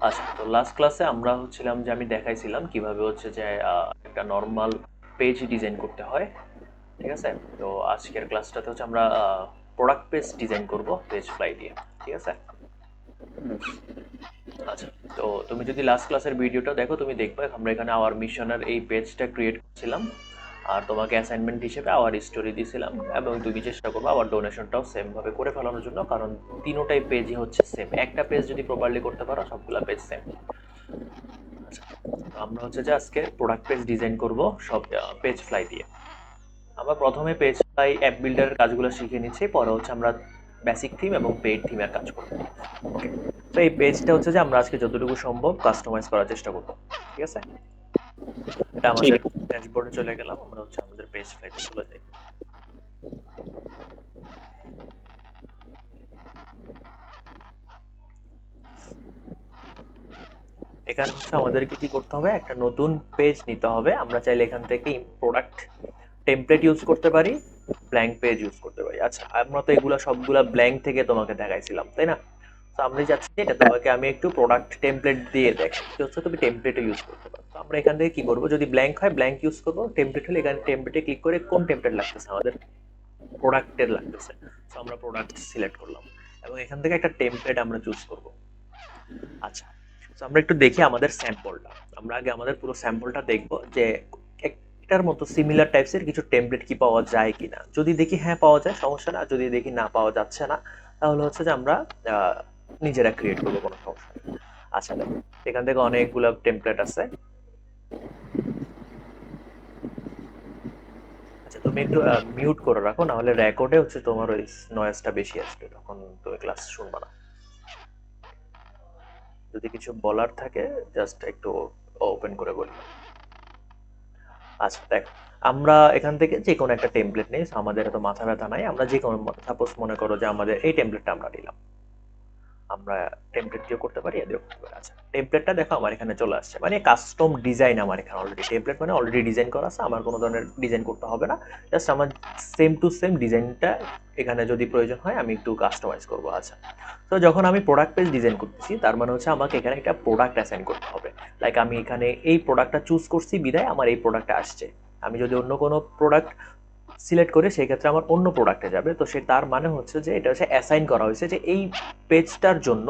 আচ্ছা, তো লাস্ট ক্লাসে আমরা হচ্ছিলাম যে আমি দেখাইছিলাম কিভাবে হচ্ছে যে একটা নর্মাল পেজ ডিজাইন করতে হয়। ঠিক আছে? তো আজকের ক্লাসটাতে হচ্ছে আমরা প্রোডাক্ট পেজ ডিজাইন করব পেজ ফ্লাই দিয়ে। ঠিক আছে? হুম। আচ্ছা, তো তুমি যদি লাস্ট ক্লাসের ভিডিওটা দেখো তুমি দেখবে আমরা এখানে আওয়ার মিশনের এই পেজটা ক্রিয়েট করছিলাম, আর তোমাকে অ্যাসাইনমেন্ট হিসেবে আওয়ার স্টোরি দিয়েছিলাম, এবং তুমি চেষ্টা করবে আওয়ার ডোনেশনটাও সেমভাবে করে ফেলানোর জন্য, কারণ তিনোটাই পেজই হচ্ছে সেম। একটা পেজ যদি প্রপারলি করতে পারো সবগুলা পেজ সেম। আচ্ছা, তো আমরা হচ্ছে যে আজকে প্রোডাক্ট পেজ ডিজাইন করব সব পেজ ফ্লাই দিয়ে। আমরা প্রথমে পেজ ফ্লাই অ্যাপ বিল্ডারের কাজগুলো শিখে নিচ্ছি, পরে হচ্ছে আমরা বেসিক থিম এবং পেইড থিমের কাজ করব। ওকে, তো এই পেজটা হচ্ছে যে আমরা আজকে যতটুকু সম্ভব কাস্টমাইজ করার চেষ্টা করব। ঠিক আছে? এটা ঠিক আমাদের আছে। ড্যাশবোর্ডে চলে গেলাম, আমরা হচ্ছে আমাদের পেজ ফ্লাইতে চলে যাই। এখানে হচ্ছে আমাদেরকে কি করতে হবে, একটা নতুন পেজ নিতে হবে। আমরা চাইলে এখান থেকে প্রোডাক্ট টেমপ্লেট ইউজ করতে পারি, ব্ল্যাঙ্ক পেজ ইউজ করতে পারি। আচ্ছা, আমরা তো এগুলা সবগুলা ব্ল্যাঙ্ক থেকে তোমাকে দেখাইছিলাম, তাই না? তো আমরা চাচ্ছি এটা হ্যাঁ। তোমাকে আমি একটু প্রোডাক্ট টেমপ্লেট দিয়ে দেখাই, তো হচ্ছে তুমি টেমপ্লেটও ইউজ করতে পারো। তো আমরা এখান থেকে কি করবো, যদি ব্ল্যাঙ্ক হয় ব্ল্যাঙ্ক ইউজ করবো, টেমপ্লেট হলে এখানে টেমপ্লেটে ক্লিক করে কোন টেমপ্লেট লাগতেছে আমাদের, প্রোডাক্টের লাগতেছে। তো আমরা প্রোডাক্ট সিলেক্ট করলাম এবং এখান থেকে একটা টেমপ্লেট আমরা চুজ করব। আচ্ছা, তো আমরা একটু দেখি আমাদের স্যাম্পলটা। আমরা আগে আমাদের পুরো স্যাম্পলটা দেখব যে একটার মতো সিমিলার টাইপসের কিছু টেমপ্লেট কি পাওয়া যায় কিনা। যদি দেখি হ্যাঁ পাওয়া যায় সমস্যা না, যদি দেখি না পাওয়া যাচ্ছে না তাহলে হচ্ছে যে আমরা আহ, নিজেরা ক্রিয়েট করবো, কোনো সমস্যা নেই। আচ্ছা দেখো, এখান থেকে অনেকগুলো টেমপ্লেট আছে। আচ্ছা, তুমি একটু মিউট করে রাখো, না হলে রেকর্ডে হচ্ছে তোমার ওই নয়েজটা বেশি আসবে, তখন তুমি ক্লাস শুনবা না। যদি কিছু বলার থাকে জাস্ট একটু ওপেন করে বলি। আচ্ছা দেখো, আমরা এখান থেকে যে কোনো একটা টেমপ্লেট নেই, আমাদের এত মাথা ব্যথা নাই। আমরা যে কোনো, সাপোজ মনে করো যে আমাদের এই টেমপ্লেটটা আমরা নিলাম, আমরা টেমপ্লেট দিয়েও করতে পারি, এ দিয়েও করতে পারি। আচ্ছা, টেমপ্লেটটা দেখো আমার এখানে চলে আসছে, মানে কাস্টম ডিজাইন আমার এখানে অলরেডি। টেমপ্লেট মানে অলরেডি ডিজাইন করা আছে, আমার কোনো ধরনের ডিজাইন করতে হবে না। জাস্ট আমার সেম টু সেম ডিজাইনটা এখানে যদি প্রয়োজন হয় আমি একটু কাস্টমাইজ করবো। আচ্ছা, তো যখন আমি প্রোডাক্ট পেজ ডিজাইন করতেছি তার মানে হচ্ছে আমাকে এখানে একটা প্রোডাক্ট অ্যাসাইন করতে হবে। লাইক আমি এখানে এই প্রোডাক্টটা চুজ করছি বিদায় আমার এই প্রোডাক্টটা আসছে। আমি যদি অন্য কোনো প্রোডাক্ট সিলেক্ট করি সেই ক্ষেত্রে আমার অন্য প্রোডাক্টে যাবে। তো সে তার মানে হচ্ছে যে এটা হচ্ছে অ্যাসাইন করা হয়েছে যে এই পেজটার জন্য,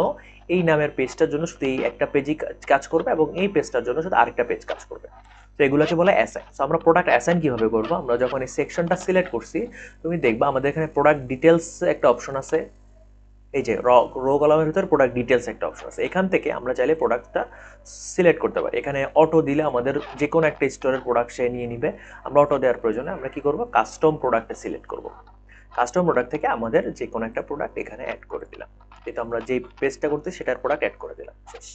এই নামের পেজটার জন্য শুধু এই একটা পেজই কাজ করবে এবং এই পেজটার জন্য শুধু আরেকটা পেজ কাজ করবে। তো এগুলোকে বলে অ্যাসাইন। তো আমরা প্রোডাক্ট অ্যাসাইন কিভাবে করবো, আমরা যখন এই সেকশনটা সিলেক্ট করছি তুমি দেখবা আমাদের এখানে প্রোডাক্ট ডিটেলস একটা অপশন আছে। এই যে রো কলামের ভিতরে প্রোডাক্ট ডিটেলস একটা অপশন আছে, এখান থেকে আমরা চাইলে প্রোডাক্টটা সিলেক্ট করতে পারি। এখানে অটো দিলে আমাদের যে কোনো একটা স্টোরের প্রোডাক্ট সে নিয়ে নিবে। আমরা অটো দেওয়ার প্রয়োজনে আমরা কি করব, কাস্টম প্রোডাক্টে সিলেক্ট করব। কাস্টম প্রোডাক্ট থেকে আমাদের যে কোনো একটা প্রোডাক্ট এখানে অ্যাড করে দিলাম। কিন্তু আমরা যে পেজটা করতে সেটার প্রোডাক্ট অ্যাড করে দিলাম, শেষ।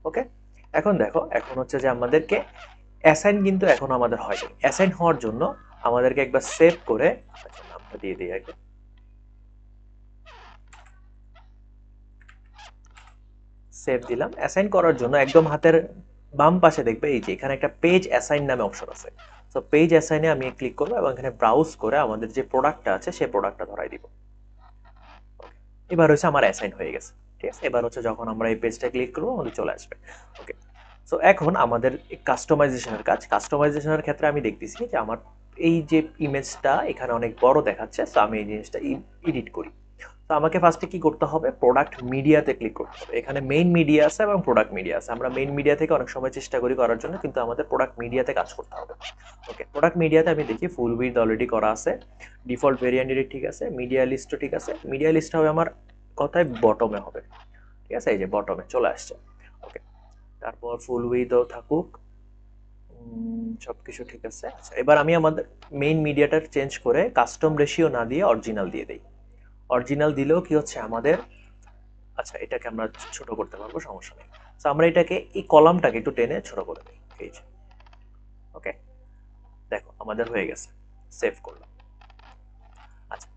ওকে, এখন দেখো, এখন হচ্ছে যে আমাদেরকে অ্যাসাইন কিন্তু এখন আমাদের হয়নি। অ্যাসাইন হওয়ার জন্য আমাদেরকে একবার সেভ করে, আচ্ছা নামটা দিয়ে দিই আগে, সেভ দিলাম। অ্যাসাইন করার জন্য একদম হাতের বাম পাশে দেখবে এই যে এখানে একটা পেজ অ্যাসাইন নামে অপশন আছে। তো পেজ অ্যাসাইনে আমি ক্লিক করবো এবং এখানে ব্রাউজ করে আমাদের যে প্রোডাক্টটা আছে সেই প্রোডাক্টটা ধরাই দিব। এবার হচ্ছে আমার অ্যাসাইন হয়ে গেছে। ঠিক আছে, এবার হচ্ছে যখন আমরা এই পেজটা ক্লিক করবো আমাদের চলে আসবে। ওকে, সো এখন আমাদের কাস্টমাইজেশনের কাজ। কাস্টমাইজেশনের ক্ষেত্রে আমি দেখতেছি যে আমার এই যে ইমেজটা এখানে অনেক বড় দেখাচ্ছে, তো আমি এই জিনিসটা এডিট করি। তো আমাকে ফার্স্টে কি করতে হবে, প্রোডাক্ট মিডিয়াতে ক্লিক করতে হবে। এখানে মেইন মিডিয়া আছে এবং প্রোডাক্ট মিডিয়া আছে। আমরা মেইন মিডিয়া থেকে অনেক সময় চেষ্টা করি করার জন্য, কিন্তু আমাদের প্রোডাক্ট মিডিয়াতে কাজ করতে হবে। ওকে, প্রোডাক্ট মিডিয়াতে আমি দেখি ফুল উইথ অলরেডি করা আছে, ডিফল্ট ভেরিয়েন্ট এডিট ঠিক আছে, মিডিয়া লিস্টও ঠিক আছে। মিডিয়া লিস্ট হবে আমার কথায় বটমে হবে। ঠিক আছে, এই যে বটমে চলে আসছে। ওকে, তারপর ফুল উইথও থাকুক, সবকিছু ঠিক আছে। আচ্ছা, এবার আমি আমাদের মেইন মিডিয়াটা চেঞ্জ করে কাস্টম রেশিও না দিয়ে অরিজিনাল দিয়ে দিই। অরিজিনাল দিলেও কি হচ্ছে আমাদের, আচ্ছা এটাকে আমরা ছোট করতে পারবো, সমস্যা নেই। তো আমরা এটাকে এই কলামটাকে একটু টেনে ছোট করে দিই, এই যে। ওকে, দেখো আমাদের হয়ে গেছে, সেভ করলাম। আচ্ছা,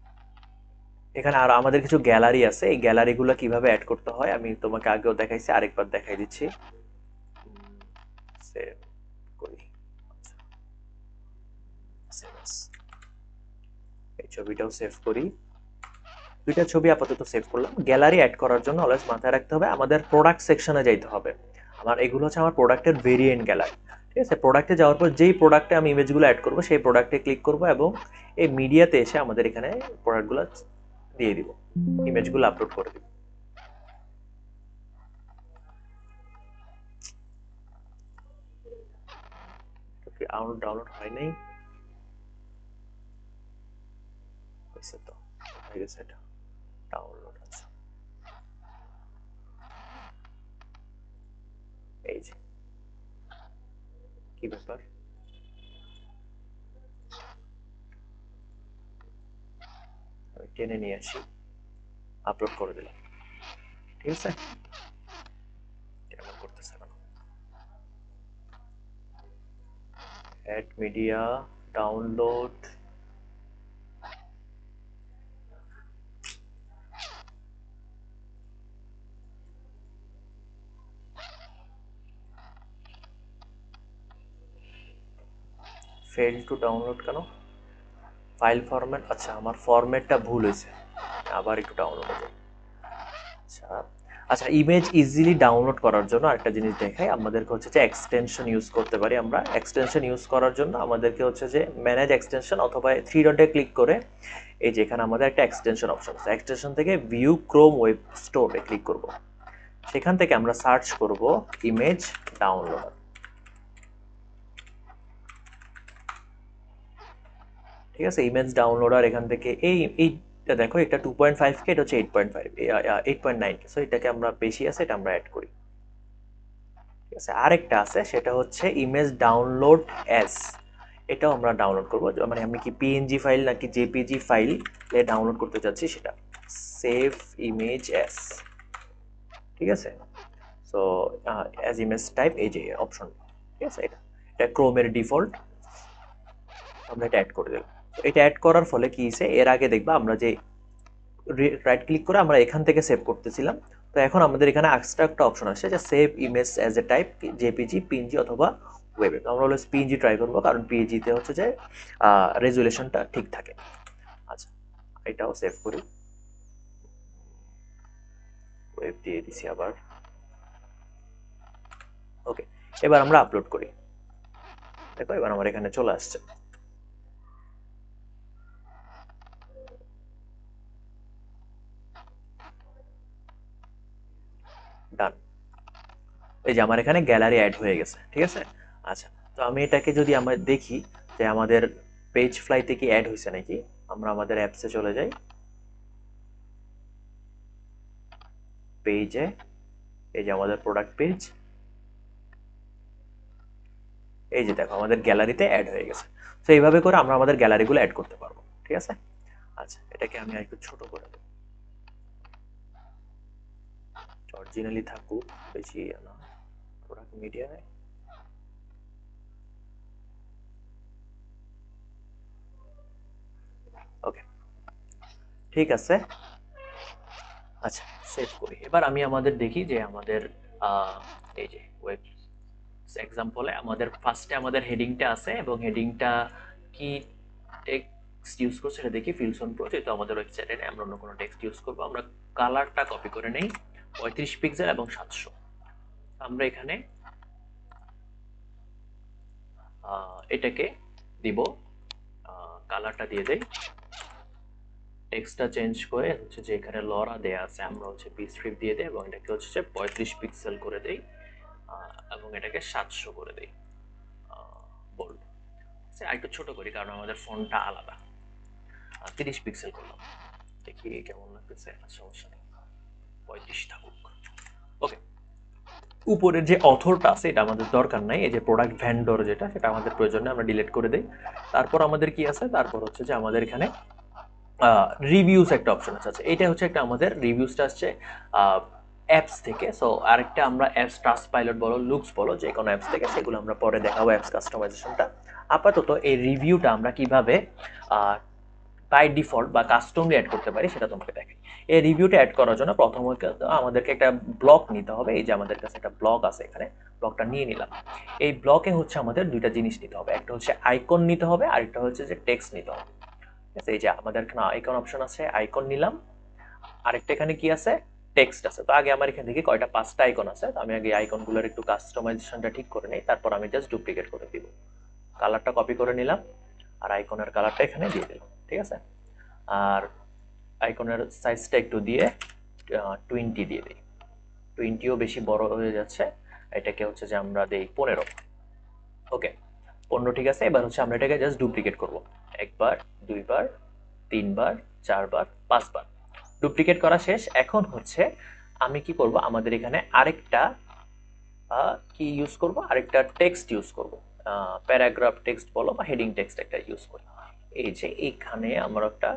এখানে আর আমাদের কিছু গ্যালারি আছে, এই গ্যালারিগুলো কিভাবে অ্যাড করতে হয় আমি তোমাকে আগেও দেখাইছি, আরেকবার দেখাই দিচ্ছি। সেভ করি, আচ্ছা, save as। এই ছবিটাও সেভ করি। দুইটা ছবি আপাতত সেভ করলাম। গ্যালারি অ্যাড করার জন্য অলওয়েজ মাথায় রাখতে হবে আমাদের প্রোডাক্ট সেকশনে যাইতে হবে। আমার এগুলো হচ্ছে আমার প্রোডাক্টের ভেরিয়েন্ট গ্যালারি। ঠিক আছে, প্রোডাক্টে যাওয়ার পর যেই প্রোডাক্টে আমি ইমেজগুলো অ্যাড করবো সেই প্রোডাক্টে ক্লিক করবো এবং এই মিডিয়াতে এসে আমাদের এখানে প্রোডাক্টগুলো দিয়ে দিব, ইমেজগুলো আপলোড করে দিব। ডাউনলোড হয় নাই, হয়েছে তো, হয়ে গেছে, এটা ডাউনলোড আছে। এই যে কি ব্যাপার, আমি টেনে নিয়ে আসি, আপলোড করে দিলাম। ঠিক আছে, কেমন করতেছে না, add media download, fail to download কেন, ফাইল ফরম্যাট, আচ্ছা আমার ফরম্যাটটা ভুল হয়েছে, আবার একটু ডাউনলোড হয়ে যায়। আচ্ছা আচ্ছা, ইমেজ ইজিলি ডাউনলোড করার জন্য আরেকটা জিনিস দেখাই, আমাদেরকে হচ্ছে যে এক্সটেনশন ইউজ করতে পারি আমরা। এক্সটেনশন ইউজ করার জন্য আমাদেরকে হচ্ছে যে ম্যানেজ এক্সটেনশন অথবা থ্রি ডটে ক্লিক করে এই যে এখানে আমাদের একটা এক্সটেনশন অপশন আছে, এক্সটেনশন থেকে ভিউ ক্রোম ওয়েব স্টোরে ক্লিক করব। সেখান থেকে আমরা সার্চ করব ইমেজ ডাউনলোডার। ঠিক আছে, ইমেজ ডাউনলোডার এখান থেকে এইটা দেখো, এটা 2.5 কে, এটা হচ্ছে 8.5 8.9 কে, সো এটাকে আমরা বেশি আছে, এটা আমরা অ্যাড করি। ঠিক আছে, আরেকটা আছে, সেটা হচ্ছে ইমেজ ডাউনলোড অ্যাজ, এটাও আমরা ডাউনলোড করব, মানে আমি কি পিএনজি ফাইল নাকি জেপিজি ফাইল ডাউনলোড করতে চাচ্ছি সেটা, সেভ ইমেজ অ্যাজ। ঠিক আছে, সো অ্যাজ ইমেজ টাইপ, এই যে অপশন, ঠিক আছে, এটা এটা ক্রোমের ডিফল্ট, আমরা এটা অ্যাড করে দিলাম। এটা অ্যাড করার ফলে কি হয়েছে, এর আগে দেখবা আমরা যে রাইট ক্লিক করে আমরা এখান থেকে সেভ করতেছিলাম, তো এখন আমাদের এখানে এক্সট্রা একটা অপশন আসছে যে save image as a type, JPG, PNG অথবা ওয়েবে। তো আমরা অলওয়েজ পিএনজি ট্রাই করবো, কারণ পিএনজিতে হচ্ছে যে রেজুলেশনটা ঠিক থাকে। আচ্ছা, এটাও সেভ করি, ওয়েব দিয়ে দিছি আবার। ওকে, এবার আমরা আপলোড করি, দেখো এবার আমার এখানে চলে আসছে। ডান, এই যে আমার এখানে গ্যালারি অ্যাড হয়ে গেছে। ঠিক আছে, আচ্ছা, তো আমি এটাকে যদি আমরা দেখি যে আমাদের পেজ ফ্লাইতে কি অ্যাড হয়েছে নাকি, আমরা আমাদের অ্যাপসে চলে যাই, পেজে, এই যে আমাদের প্রোডাক্ট পেজ, এই যে দেখো আমাদের গ্যালারিতে অ্যাড হয়ে গেছে। তো এইভাবে করে আমরা আমাদের গ্যালারিগুলো অ্যাড করতে পারবো। ঠিক আছে, আচ্ছা এটাকে আমি একটু ছোট করে দেব, অরিজিনালি থাকুক, বেশি না, প্রোডাক্ট মিডিয়ায়। ওকে, ঠিক আছে, আচ্ছা সেভ করি। এবার আমি আমাদের দেখি যে আমাদের এই যে ওয়েব এক্সাম্পলে আমাদের ফার্স্টে আমাদের হেডিংটা আছে এবং হেডিংটা কি টেক্সট ইউজ করছে সেটা দেখি। ফিলসন প্রো, যেহেতু আমাদের ওয়েবসাইটে নেই, আমরা অন্য কোনো টেক্সট ইউজ করবো। আমরা কালারটা কপি করে নেই, 35 পিক্সেল এবং 700। আমরা এখানে এটাকে দিব, কালারটা দিয়ে দেই, টেক্সটটা চেঞ্জ করে হচ্ছে যে এখানে লরা দেয়া আছে, আমরা হচ্ছে পিস্ট্রিপ দিয়ে দেই এবং এটাকে হচ্ছে 35 পিক্সেল করে দেই এবং এটাকে 700 করে দেই বোল্ড। আর একটু ছোট করি কারণ আমাদের ফন্টটা আলাদা, 30 পিক্সেল করলাম, দেখি কেমন লাগতেছে। সমস্যা নেই, 35 থাকুক। ওকে, উপরের যে অথরটা আছে এটা আমাদের দরকার নাই, এই যে প্রোডাক্ট ভেন্ডর যেটা, সেটা আমাদের প্রয়োজন নেই, আমরা ডিলিট করে দেই। তারপর আমাদের কি আছে, তারপর হচ্ছে যে আমাদের এখানে রিভিউস একটা অপশন আছে। আচ্ছা, এটা হচ্ছে একটা আমাদের রিভিউসটা আসছে অ্যাপস থেকে। সো আরেকটা আমরা অ্যাপস ট্রাস্ট পাইলট বলো, লুকস বলো, যে কোনো অ্যাপস থেকে, সেগুলো আমরা পরে দেখাবো অ্যাপস কাস্টমাইজেশনটা। আপাতত এই রিভিউটা আমরা কিভাবে বাই ডিফল্ট বা কাস্টমলি অ্যাড করতে পারি সেটা তোমাকে দেখাই। এই রিভিউটা অ্যাড করার জন্য প্রথমত আমাদেরকে একটা ব্লক নিতে হবে। এই যে আমাদের কাছে একটা ব্লক আছে, এখানে ব্লকটা নিয়ে নিলাম। এই ব্লকে হচ্ছে আমাদের দুইটা জিনিস নিতে হবে, একটা হচ্ছে আইকন নিতে হবে, আর একটা হচ্ছে যে টেক্সট নিতে হবে। ঠিক আছে, এই যে আমাদের এখানে আইকন অপশন আছে, আইকন নিলাম। আরেকটা এখানে কি আছে, টেক্সট আছে। তো আগে আমার এখান থেকে কয়টা 5টা আইকন আছে, তো আমি আগে আইকনগুলোর একটু কাস্টমাইজেশনটা ঠিক করে নেই, তারপর আমি জাস্ট ডুপ্লিকেট করে দিব। কালারটা কপি করে নিলাম আর আইকনের কালারটা এখানে দিয়ে দিলাম, ঠিক আছে। আর আইকনের সাইজটা একটু দিয়ে 20 দিয়ে দিই, 20ও বেশি বড় হয়ে যাচ্ছে, এটাকে হচ্ছে যে আমরা দেই 15। ওকে, 15 ঠিক আছে। এবার হচ্ছে আমরা এটাকে জাস্ট ডুপ্লিকেট করব, একবার, দুইবার, তিনবার, চারবার, 5বার। ডুপ্লিকেট করা শেষ। এখন হচ্ছে আমি কি করব, আমাদের এখানে আরেকটা কি ইউজ করব, আরেকটা টেক্সট ইউজ করব, প্যারাগ্রাফ টেক্সট বলো বা হেডিং টেক্সট একটা ইউজ করি। এই যে এখানে আমরা একটা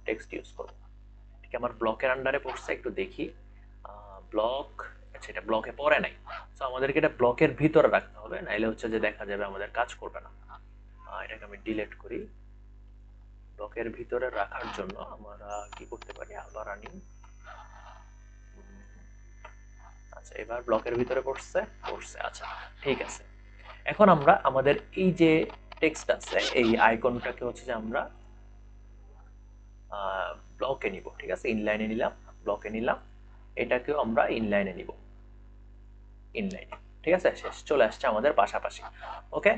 টেক্সট ইউজ করব, ঠিক আমার ব্লকের আন্ডারে পড়ছে, একটু দেখি। ব্লক, আচ্ছা এটা ব্লকে পড়ে নাই, তো আমাদেরকে এটা ব্লকের ভিতরে রাখতে হবে, নাইলে হচ্ছে যে দেখা যাবে আমাদের কাজ করবে না। এটাকে আমি ডিলিট করি। ব্লকের ভিতরে রাখার জন্য আমরা কি করতে পারি, আবার আনি। আচ্ছা এবার ব্লকের ভিতরে পড়ছে, আচ্ছা ঠিক আছে। এখন আমরা আমাদের এই যে টেক্সট আছে, এই আইকনটাকে হচ্ছে যে আমরা ব্লকে নিব, ঠিক আছে। ইনলাইনে নিলাম, ব্লকে নিলাম, এটাকেও আমরা ইনলাইনে নিব, ইনলাইনে, ঠিক আছে। শেষ, চলে আসছে আমাদের পাশাপাশি। ওকে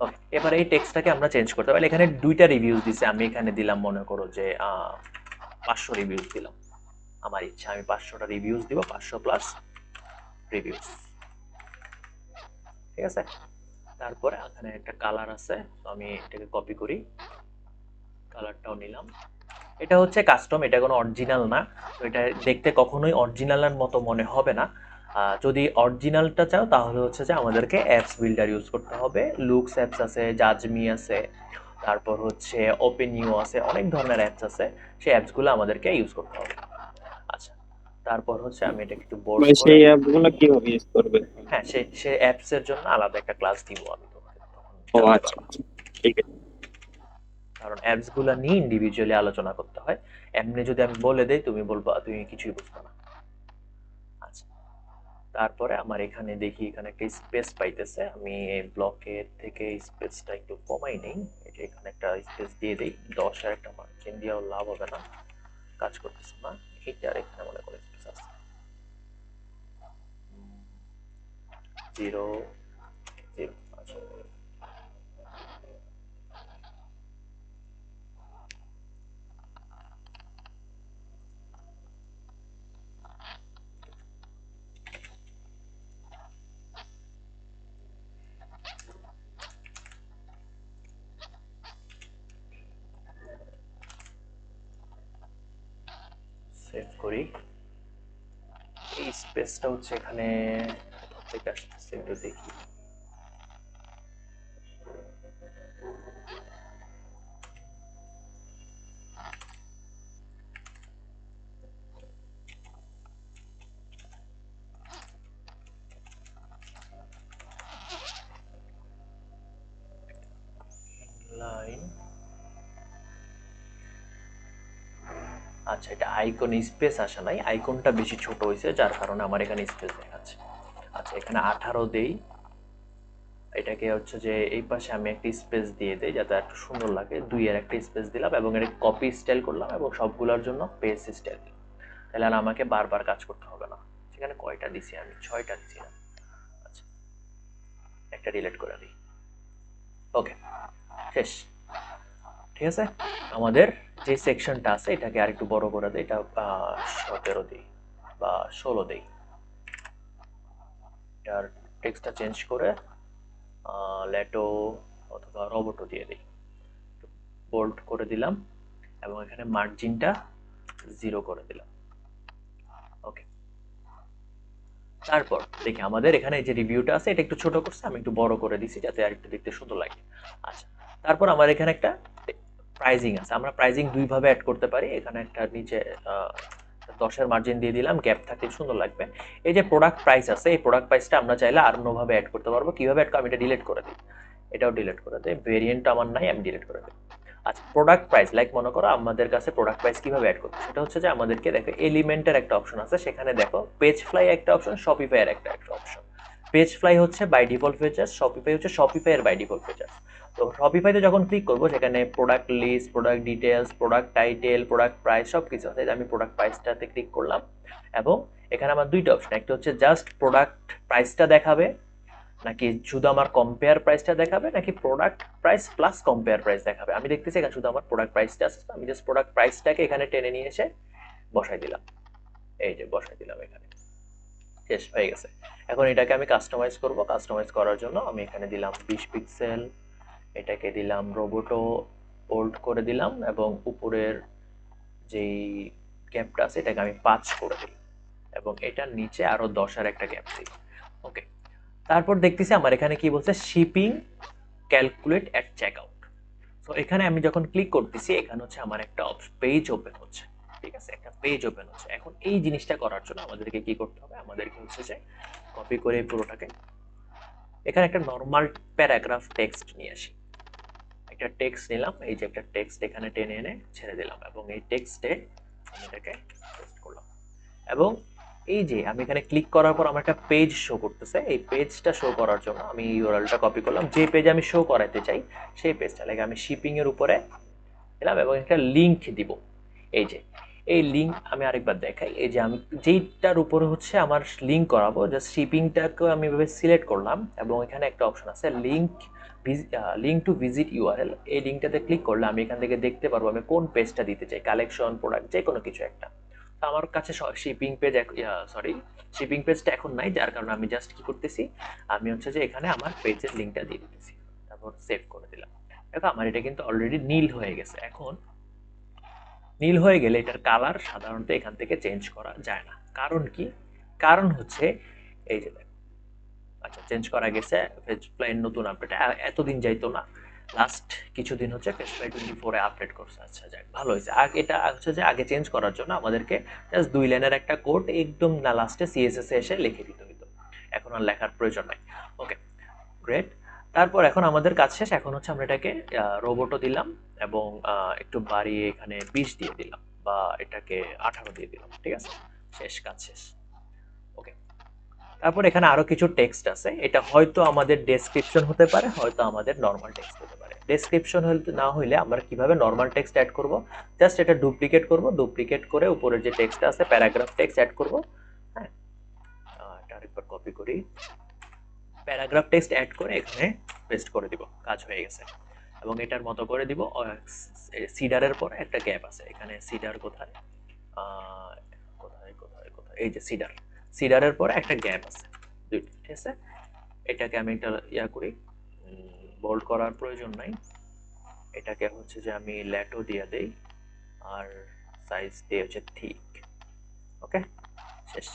ওকে, এবার এই টেক্সটটাকে আমরা চেঞ্জ করতে পারি। এখানে 2টা রিভিউজ দিছে, আমি এখানে দিলাম মনে করো যে 500 রিভিউজ দিলাম, আমার ইচ্ছা আমি 500টা রিভিউজ দিব, 500 প্লাস রিভিউজ, ঠিক আছে। তারপরে এখানে একটা কালার আছে, তো আমি এটাকে কপি করি, কালারটাও নিলাম। এটা হচ্ছে কাস্টম, এটা কোনো অরিজিনাল না, তো এটা দেখতে কখনোই অরিজিনালের মতো মনে হবে না। যদি অরিজিনালটা চাও তাহলে হচ্ছে যে আমাদেরকে অ্যাপস বিল্ডার ইউজ করতে হবে। লুকস অ্যাপস আছে, জাজমি আছে, তারপর হচ্ছে ওপেন ইউ আছে, অনেক ধরনের অ্যাপস আছে, সেই অ্যাপসগুলো আমাদেরকে ইউজ করতে হবে। আচ্ছা, তারপর হচ্ছে আমি এটা একটু বোল্ড ভাই করে, সেই অ্যাপগুলো কিভাবে ইউজ করবে? হ্যাঁ সে অ্যাপসের জন্য আলাদা একটা ক্লাস দিব আমি তোমাকে, তখন ও জানতে আচ্ছা পারবো। আচ্ছা, ঠিক আছে। কারণ অ্যাপসগুলো নিয়ে ইন্ডিভিজুয়ালি আলোচনা করতে হয়, এমনি যদি আমি বলে দেই তুমি বলবা তুমি কিছুই বুঝবে না। আচ্ছা, তারপরে আমার এখানে দেখি এখানে একটা স্পেস পাইতেছে, আমি এই ব্লকের থেকে স্পেসটা একটু কমাই নেই, এটা এখানে একটা স্পেস দিয়ে দিই। 10 আর একটা মার্জিন দিয়েও লাভ হবে না, কাজ করতেছে না। এইটার এখানে মনে করে স্পেস আছে 0 0। আচ্ছা, সেভ করি। এই স্পেসটা হচ্ছে এখানে থেকে আসতেছে, একটু দেখি। লাইন, আচ্ছা এটা আইকন স্পেস আসে নাই, আইকনটা বেশি ছোট হয়েছে যার কারণে আমার এখানে স্পেস দেখাচ্ছে। আচ্ছা এখানে 18 দেই, এটাকে হচ্ছে যে এই পাশে আমি একটা স্পেস দিয়ে দেই যাতে একটু সুন্দর লাগে, 2 এর একটা স্পেস দিলাম এবং এটা কপি স্টাইল করলাম এবং সবগুলোর জন্য পেস্ট স্টাইল দিলাম, তাহলে আর আমাকে বারবার কাজ করতে হবে না। সেখানে কয়টা দিছি আমি, 6টা দিছি না। আচ্ছা, একটা ডিলিট করে দিই। ওকে, শেষ, ঠিক আছে। আমাদের যে সেকশনটা আছে এটাকে আরেকটু বড় করে দেই, এটা 17 দিই বা 16 দিই। এটার টেক্সটটা চেঞ্জ করে লেটো অথবা রোবটো দিয়ে দিই, বোল্ড করে দিলাম এবং এখানে মার্জিনটা 0 করে দিলাম। ওকে, তারপর দেখি আমাদের এখানে যে রিভিউটা আছে এটা একটু ছোট করছে, আমি একটু বড় করে দিছি যাতে আর একটু দেখতে সুন্দর লাগে। আচ্ছা, তারপর আমার এখানে একটা প্রাইজিং আছে, আমরা প্রাইজিং দুই ভাবে অ্যাড করতে পারি। এখানে একটা নিচে 10-এর মার্জিন দিয়ে দিলাম, গ্যাপ থাকলে সুন্দর লাগবে। এই যে প্রোডাক্ট প্রাইস আছে, এই প্রোডাক্ট প্রাইসটা আমরা চাইলে আর অন্যভাবে অ্যাড করতে পারবো। কিভাবে অ্যাড করব, আমি এটা ডিলিট করে দিই, এটাও ডিলিট করে দিই, ভেরিয়েন্ট আমার নাই, আমি ডিলিট করে দিই। আচ্ছা, প্রোডাক্ট প্রাইস, লাইক মনে করো আমাদের কাছে প্রোডাক্ট প্রাইস কিভাবে অ্যাড করতে, সেটা হচ্ছে যে আমাদেরকে দেখো এলিমেন্টের একটা অপশন আছে, সেখানে দেখো পেজ ফ্লাই একটা অপশন, শপিফাই এর একটা অপশন। পেজ ফ্লাই হচ্ছে বাই ডিফল্ট ফিচার্স, শপিফাই হচ্ছে শপিফাই এর বাই ডিফল্ট ফিচার্স। তো তো শপিফাইতে যখন ক্লিক করব সেখানে product list, product details, product title, product price সবকিছু আছে। আমি প্রোডাক্ট প্রাইসটাতে ক্লিক করলাম এবং এখানে আমার দুইটা অপশন, একটা হচ্ছে জাস্ট প্রোডাক্ট প্রাইসটা দেখাবে, নাকি শুধু আমার কম্পেয়ার প্রাইসটা দেখাবে, নাকি product price plus compare price দেখাবে। আমি দেখতেছি এখানে শুধু আমার প্রোডাক্ট প্রাইসটা আছে, আমি জাস্ট প্রোডাক্ট প্রাইসটাকে এখানে টেনে নিয়ে এসে বসাই দিলাম। এই যে বসাই দিলাম, এখানে শেষ হয়ে গেছে। এখন এটাকে আমি কাস্টমাইজ করব। কাস্টমাইজ করার জন্য আমি এখানে দিলাম 20 পিক্সেল, এটাকে দিলাম রোবোটো বোল্ড করে দিলাম এবং উপরের যেই গ্যাপটা আছে এটাকে আমি 5 করে দিলাম এবং এটার নিচে আরো 10 এর একটা গ্যাপ দিই। ওকে, তারপর দেখতেছি আমার এখানে কি বলছে, shipping calculate at checkout. So এখানে আমি যখন ক্লিক করতেছি এখানে হচ্ছে আমার একটা পেজ ওপেন হচ্ছে, ঠিক আছে, একটা পেজ ওপেন হচ্ছে। এখন এই জিনিসটা করার জন্য আমাদেরকে কি করতে হবে, আমাদেরকে হচ্ছে যে কপি করে পুরোটাকে এখানে একটা নর্মাল প্যারাগ্রাফ টেক্সট নিয়ে আসি। একটা টেক্সট নিলাম, এই যে একটা টেক্সট এখানে টেনে এনে ছেড়ে দিলাম এবং এই টেক্সটে আমি এটাকে পেস্ট করলাম এবং এই যে আমি এখানে ক্লিক করার পর আমার একটা পেজ শো করতেছে। এই পেজটা শো করার জন্য আমি ইউআরএলটা কপি করলাম, যে পেজ আমি শো করাতে চাই সেই পেজটা লাগে আমি শিপিং এর উপরে দিলাম এবং একটা লিংক দিব। এই যে এই লিংক আমি আরেকবার দেখাই, এই যে আমি যেইটার উপরে হচ্ছে আমার লিংক করাবো, জাস্ট শিপিংটাকে আমি এভাবে সিলেক্ট করলাম এবং এখানে একটা অপশন আছে লিংক টু ভিজিট ইউআরএল। এই লিংকটাতে ক্লিক করলে আমি এখান থেকে দেখতে পারবো আমি কোন পেজটা দিতে চাই, কালেকশন, প্রোডাক্ট, যে কোনো কিছু একটা। তো আমার কাছে শিপিং পেজটা এখন নাই, যার কারণে আমি জাস্ট কি করতেছি, আমি হচ্ছে যে এখানে আমার পেজের লিংকটা দিয়ে দিতেছি, তারপর সেভ করে দিলাম। দেখো আমার এটা কিন্তু অলরেডি নীল হয়ে গেছে। এখন নীল হয়ে গেলে এটার কালার সাধারণত এখান থেকে চেঞ্জ করা যায় না। কারণ কি? কারণ হচ্ছে এই যে দেখো, আচ্ছা চেঞ্জ করা গেছে, ফেজফ্লাই নতুন আপডেট এতদিন যাইতো না, লাস্ট কিছুদিন হচ্ছে ফেজফ্লাই 24 এ আপডেট করছে। আচ্ছা যাক, ভালো হয়েছে। আগে এটা হচ্ছে যে আগে চেঞ্জ করার জন্য আমাদেরকে জাস্ট 2 লাইনের একটা কোড একদম না লাস্টে সিএসএস এ এসে লিখে দিতে হতো, এখন আর লেখার প্রয়োজন নাই। ওকে, গ্রেট। তারপর এখন আমাদের কাজ শেষ। এখন হচ্ছে আমরা এটাকে রোবটও দিলাম এবং একটু বাড়িয়ে এখানে 20 দিয়ে দিলাম বা এটাকে 18 দিয়ে দিলাম, ঠিক আছে, শেষ, কাজ শেষ। ওকে, তারপর এখানে আরো কিছু টেক্সট আছে, এটা হয়তো আমাদের ডেসক্রিপশন হতে পারে, হয়তো আমাদের নর্মাল টেক্সট হতে পারে। ডেসক্রিপশন না হইলে আমরা কিভাবে নর্মাল টেক্সট অ্যাড করব, জাস্ট এটা ডুপ্লিকেট করব, ডুপ্লিকেট করে উপরের যে টেক্সট আছে প্যারাগ্রাফ টেক্সট অ্যাড করব। হ্যাঁ, এটা আরেকবার কপি করি, প্যারাগ্রাফ টেক্সট অ্যাড করে এখানে পেস্ট করে দিব, কাজ হয়ে গেছে। এবং এটার মতো করে দিব। সিডারের পরে একটা গ্যাপ আছে, এখানে সিডার কোথায়, কোথায় কোথায় কোথায়, এই যে সিডার, সিডারের পরে একটা গ্যাপ আছে দুইটা, ঠিক আছে। এটাকে আমি একটা করি, বোল্ড করার প্রয়োজন নাই, এটাকে হচ্ছে যে আমি ল্যাটো দিয়ে দেই আর সাইজ দিয়ে হচ্ছে ঠিক। ওকে, শেষ।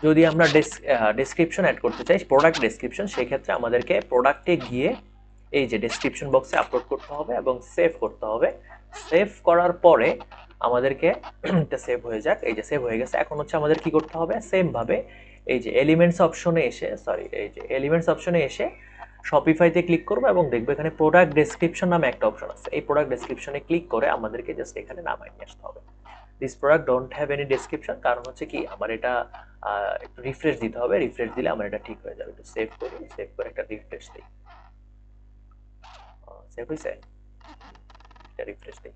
যদি আমরা ডেসক্রিপশন অ্যাড করতে চাই, প্রোডাক্ট ডেসক্রিপশন, সেই ক্ষেত্রে আমাদেরকে প্রোডাক্টে গিয়ে এই যে ডেসক্রিপশন বক্সে আপলোড করতে হবে এবং সেভ করতে হবে। সেভ করার পরে আমাদেরকে এটা সেভ হয়ে যাক, এই যে সেভ হয়ে গেছে। এখন হচ্ছে আমাদের কি করতে হবে, সেম ভাবে এই যে এলিমেন্টস অপশনে এসে শপিফাইতে ক্লিক করবো এবং দেখবো এখানে প্রোডাক্ট ডেসক্রিপশন নামে একটা অপশন আছে। এই প্রোডাক্ট ডেসক্রিপশনে ক্লিক করে আমাদেরকে জাস্ট এখানে নামাই নিয়ে আসতে হবে। This product don't have any description, কারণ হচ্ছে কি আমার এটা একটু রিফ্রেশ দিতে হবে, রিফ্রেশ দিলে আমার এটা ঠিক হয়ে যাবে। একটু সেভ করি, সেভ করে একটা রিফ্রেশ দিই, সেভ হয়েছে, এটা রিফ্রেশ দিই।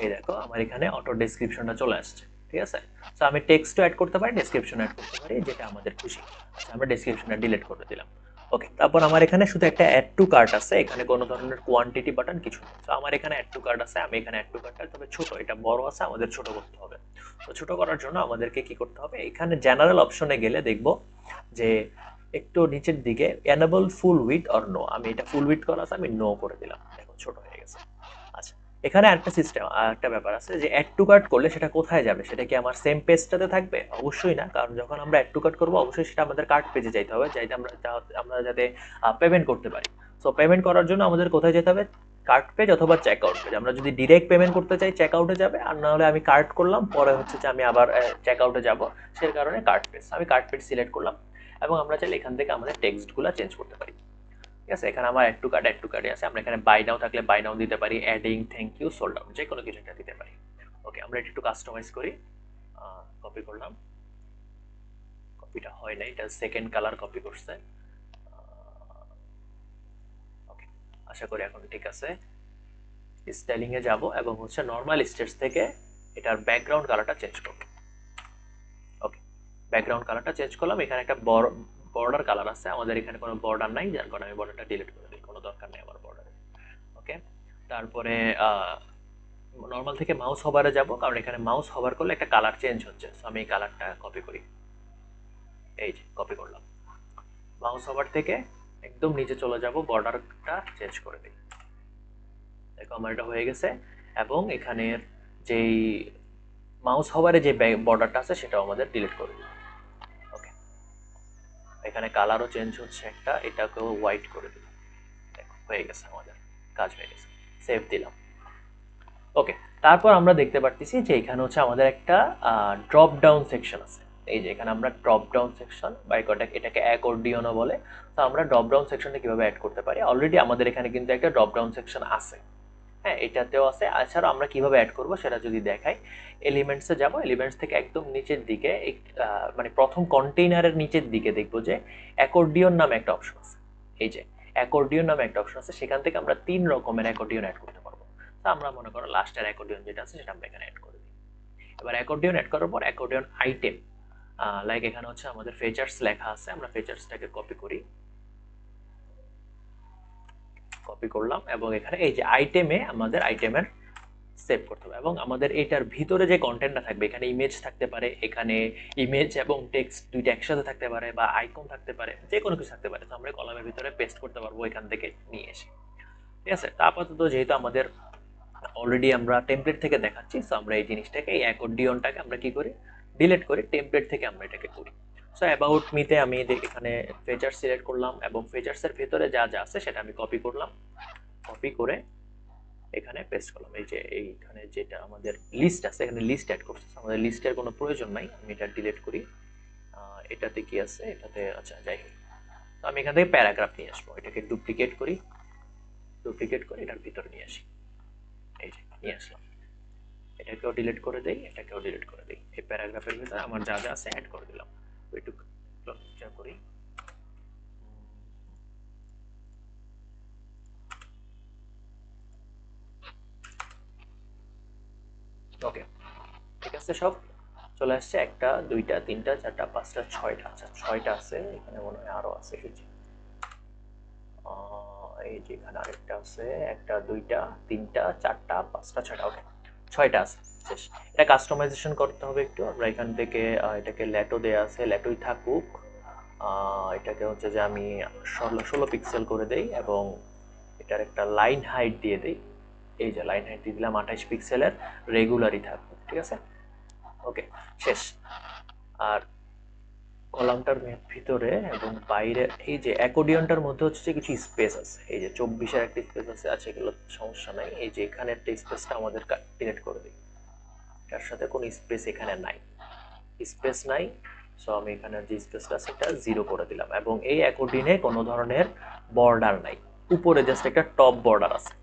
এই দেখো আমার এখানে অটো ডেসক্রিপশনটা চলে আসছে, ঠিক আছে। তো আমি টেক্সটও অ্যাড করতে পারি, ডেসক্রিপশন অ্যাড করতে পারি, যেটা আমাদের খুশি। আচ্ছা, আমরা ডেসক্রিপশনটা ডিলিট করে দিলাম। ওকে, তারপর আমার এখানে শুধু একটা অ্যাড টু কার্ট আছে, এখানে কোনো ধরনের কোয়ান্টিটি বাটন কিছু নেই। তো আমার এখানে অ্যাড টু কার্ট আছে, আমি এখানে অ্যাড টু কার্টটা, তবে ছোট, এটা বড় আছে, আমাদের ছোট করতে হবে। তো ছোট করার জন্য আমাদেরকে কি করতে হবে, এখানে জেনারেল অপশনে গেলে দেখবো যে একটু নিচের দিকে enable full with or no, আমি এটা ফুল উইথ করা আছে, আমি নো করে দিলাম, দেখো ছোট হয়ে গেছে। আচ্ছা, এখানে একটা ব্যাপার আছে যে অ্যাড টু কার্ট করলে সেটা কোথায় যাবে, সেটা কি আমার সেম পেজটাতে থাকবে? অবশ্যই না, কারণ যখন আমরা অ্যাড টু কার্ট করবো অবশ্যই সেটা আমাদের কার্ট পেজে যাইতে হবে, আমরা যাতে পেমেন্ট করতে পারি। সো পেমেন্ট করার জন্য আমাদের কোথায় যেতে হবে, কার্ট পেজ অথবা চেক আউট পেজ। আমরা যদি ডিরেক্ট পেমেন্ট করতে চাই চেক আউটে যাবে, আর না হলে আমি কার্ট করলাম, পরে হচ্ছে যে আমি আবার চেক আউটে যাবো, সেই কারণে কার্ট পেজ, আমি কার্ট পেজ সিলেক্ট করলাম এবং আমরা চাইলে এখান থেকে আমাদের টেক্সটগুলো চেঞ্জ করতে পারি। ঠিক আছে, এখানে আমার অ্যাড টু কার্টে আছে, আমরা এখানে বাই নাও থাকলে বাই নাও দিতে পারি, adding, thank you, sold out, যে কোনো কিছু একটা দিতে পারি। ওকে, আমরা এটা একটু কাস্টমাইজ করি। কপি করলাম, কপিটা হয় না, এটা সেকেন্ড কালার কপি করছে। ওকে, আশা করি এখন ঠিক আছে। স্টাইলিং এ যাব এবং হচ্ছে নরমাল স্টেটস থেকে এটার ব্যাকগ্রাউন্ড কালারটা চেঞ্জ করব। ওকে, ব্যাকগ্রাউন্ড কালারটা চেঞ্জ করলাম। এখানে একটা বর্ডার কালার আছে, আমাদের এখানে কোনো বর্ডার নাই, যার কারণে আমি বর্ডারটা ডিলিট করে দিই, কোনো দরকার নেই আমার বর্ডারে। ওকে, তারপরে নর্মাল থেকে মাউস হভারে যাব, কারণ এখানে মাউস হভার করলে একটা কালার চেঞ্জ হচ্ছে। সো আমি এই কালারটা কপি করি, এই যে কপি করলাম। মাউস হভার থেকে একদম নিচে চলে যাব, বর্ডারটা চেঞ্জ করে দিই। দেখো আমার এটা হয়ে গেছে। এবং এখানের যেই মাউস হভারে যে বর্ডারটা আছে সেটাও আমাদের ডিলিট করে দিই। ওকে, এখানে কালারও চেঞ্জ হচ্ছে একটা, এটাকেও হোয়াইট করে দিই। দেখো হয়ে গেছে, আমাদের কাজ হয়ে গেছে। সেভ দিলাম। ওকে, তারপর আমরা দেখতে পারতেছি যে এখানে হচ্ছে আমাদের একটা ড্রপ ডাউন সেকশন আছে। এই যে এখানে আমরা ড্রপ ডাউন সেকশন বা এটাকে অ্যাকর্ডিয়নও বলে। তো আমরা ড্রপ ডাউন সেকশনটা কিভাবে অ্যাড করতে পারি, অলরেডি আমাদের এখানে কিন্তু একটা ড্রপ ডাউন সেকশন আছে। হ্যাঁ, এটাতেও আছে। এছাড়াও আমরা কিভাবে অ্যাড করব সেটা যদি দেখাই, এলিমেন্টসে যাব, এলিমেন্টস থেকে একদম নিচের দিকে মানে প্রথম কন্টেইনারের নিচের দিকে দেখবো যে অ্যাকর্ডিয়ন নামে একটা অপশন আছে। এই যে অ্যাকর্ডিয়ন নামে একটা অপশন আছে, সেখান থেকে আমরা 3 রকমের অ্যাকর্ডিয়ন অ্যাড করতে পারবো। তো আমরা মনে করো লাস্টের অ্যাকর্ডিয়ন যেটা আছে সেটা আমরা এখানে অ্যাড করে দিই। এবার অ্যাকর্ডিয়ন অ্যাড করার পর অ্যাকর্ডিয়ন আইটেম, লাইক এখানে হচ্ছে আমাদের ফিচার্স লেখা আছে, আমরা ফিচার্সটাকে কপি করি, কপি করলাম এবং এখানে এই যে আইটেমে আমাদের আইটেমের সেভ করতে হবে। এবং আমাদের এটার ভিতরে যে কন্টেন্টটা থাকবে, এখানে ইমেজ থাকতে পারে, এখানে ইমেজ এবং টেক্সট দুইটা একসাথে থাকতে পারে, বা আইকন থাকতে পারে, যে কোনো কিছু থাকতে পারে। তো আমরা কলামের ভিতরে পেস্ট করতে পারবো এখান থেকে নিয়ে এসে। ঠিক আছে, তা আপাতত যেহেতু আমাদের অলরেডি আমরা টেমপ্লেট থেকে দেখাচ্ছি, সো আমরা এই জিনিসটাকে, এই অ্যাকর্ডিয়নটাকে আমরা কি করি, ডিলিট করে টেমপ্লেট থেকে আমরা এটাকে করি। সো অ্যাবাউট মিতে আমি এখানে ফিচার সিলেক্ট করলাম এবং ফিচার্সের ভিতরে যা যা আছে সেটা আমি কপি করলাম, কপি করে এখানে পেস্ট করলাম। এই যে এইখানে যেটা আমাদের লিস্ট আছে, এখানে লিস্ট অ্যাড করছি, আমাদের লিস্টের কোনো প্রয়োজন নাই, আমি এটা ডিলিট করি। এটাতে কি আছে, এটাতে আচ্ছা যাই হোক। তো আমি এখান থেকে প্যারাগ্রাফ নিয়ে আসবো, এটাকে ডুপ্লিকেট করি, ডুপ্লিকেট করে এটার ভিতরে নিয়ে আসি, এই যে নিয়ে আসলাম। এটাকেও ডিলিট করে দেই, এটাকেও ডিলিট করে দেই। এই প্যারাগ্রাফের ভিতরে আমার যা যা আছে অ্যাড করে দিলাম। একটু ক্লিয়ার করি। ওকে, ঠিক আছে, সব চলে আসছে। একটা, দুইটা, তিনটা, চারটা, পাঁচটা, ছয়টা। আচ্ছা, ছয়টা আছে, এখানে মনে হয় আরো আছে। এই যে এখানে আরেকটা আছে, একটা, দুইটা, তিনটা, চারটা, পাঁচটা, ছয়টা। ওকে, ছয়টা আছে, শেষ। এটা কাস্টমাইজেশন করতে হবে একটু। আমরা এখান থেকে এটাকে ল্যাটো দেয়া আছে, ল্যাটোই থাকুক। এটাকে হচ্ছে যে আমি 16 পিক্সেল করে দেই এবং এটার একটা লাইন হাইট দিয়ে দিই। এই যে লাইন হাইট দিয়ে দিলাম 28 পিক্সেলের, রেগুলারই থাকবে। ঠিক আছে, ওকে, শেষ। আর কলামটার ভিতরে এবং বাইরে এই যে অ্যাকর্ডিয়নটার মধ্যে হচ্ছে কিছু স্পেস আছে, এই যে 24-এর একটা স্পেস আছে। আচ্ছা, এগুলো সমস্যা নাই, এই যে এখানে একটা স্পেসটা আমাদের ডিলিট করে দিই, তার সাথে কোনো স্পেস এখানে নাই, স্পেস নাই। সো আমি এখানে যে স্পেসটা সেটা 0 করে দিলাম এবং এই অ্যাকর্ডিয়নে কোনো ধরনের বর্ডার নাই, উপরে জাস্ট একটা টপ বর্ডার আছে।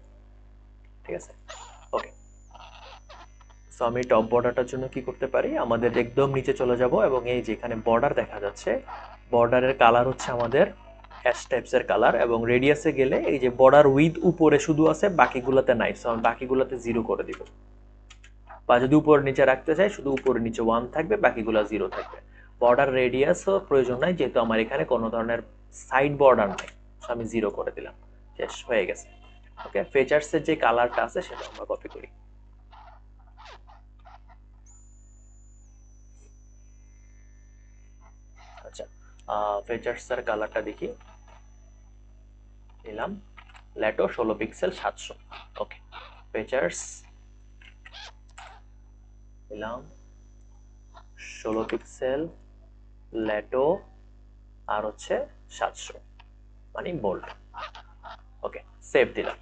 ঠিক আছে, ওকে। সো আমি টপ বর্ডারটার জন্য কি করতে পারি, আমাদের একদম নিচে চলে যাব এবং এই যে এখানে বর্ডার দেখা যাচ্ছে, বর্ডারের কালার হচ্ছে আমাদের হ্যাশ টাইপসের কালার এবং রেডিয়াসে গেলে এই যে বর্ডার উইথ উপরে শুধু আছে, বাকিগুলোতে নাই। সো আমি বাকিগুলোতে 0 করে দিব, বা যদি উপর নিচে রাখতে চাই শুধু উপরে নিচে 1 থাকবে, বাকিগুলো 0 থাকবে। বর্ডার রেডিয়াসও প্রয়োজন নাই, যেহেতু আমার এখানে কোনো ধরনের সাইড বর্ডার নাই। সো আমি 0 করে দিলাম, শেষ হয়ে গেছে। ওকে, ফিচার্সের যে কালারটা আছে সেটা আমরা কপি করি। আচ্ছা, ফিচার্সের কালারটা দেখি, নিলাম ল্যাটো 16 পিক্সেল 700। ওকে, ফিচার্স নিলাম 16 পিক্সেল ল্যাটো আর হচ্ছে 700, মানে বোল্ড। ওকে, সেভ দিলাম।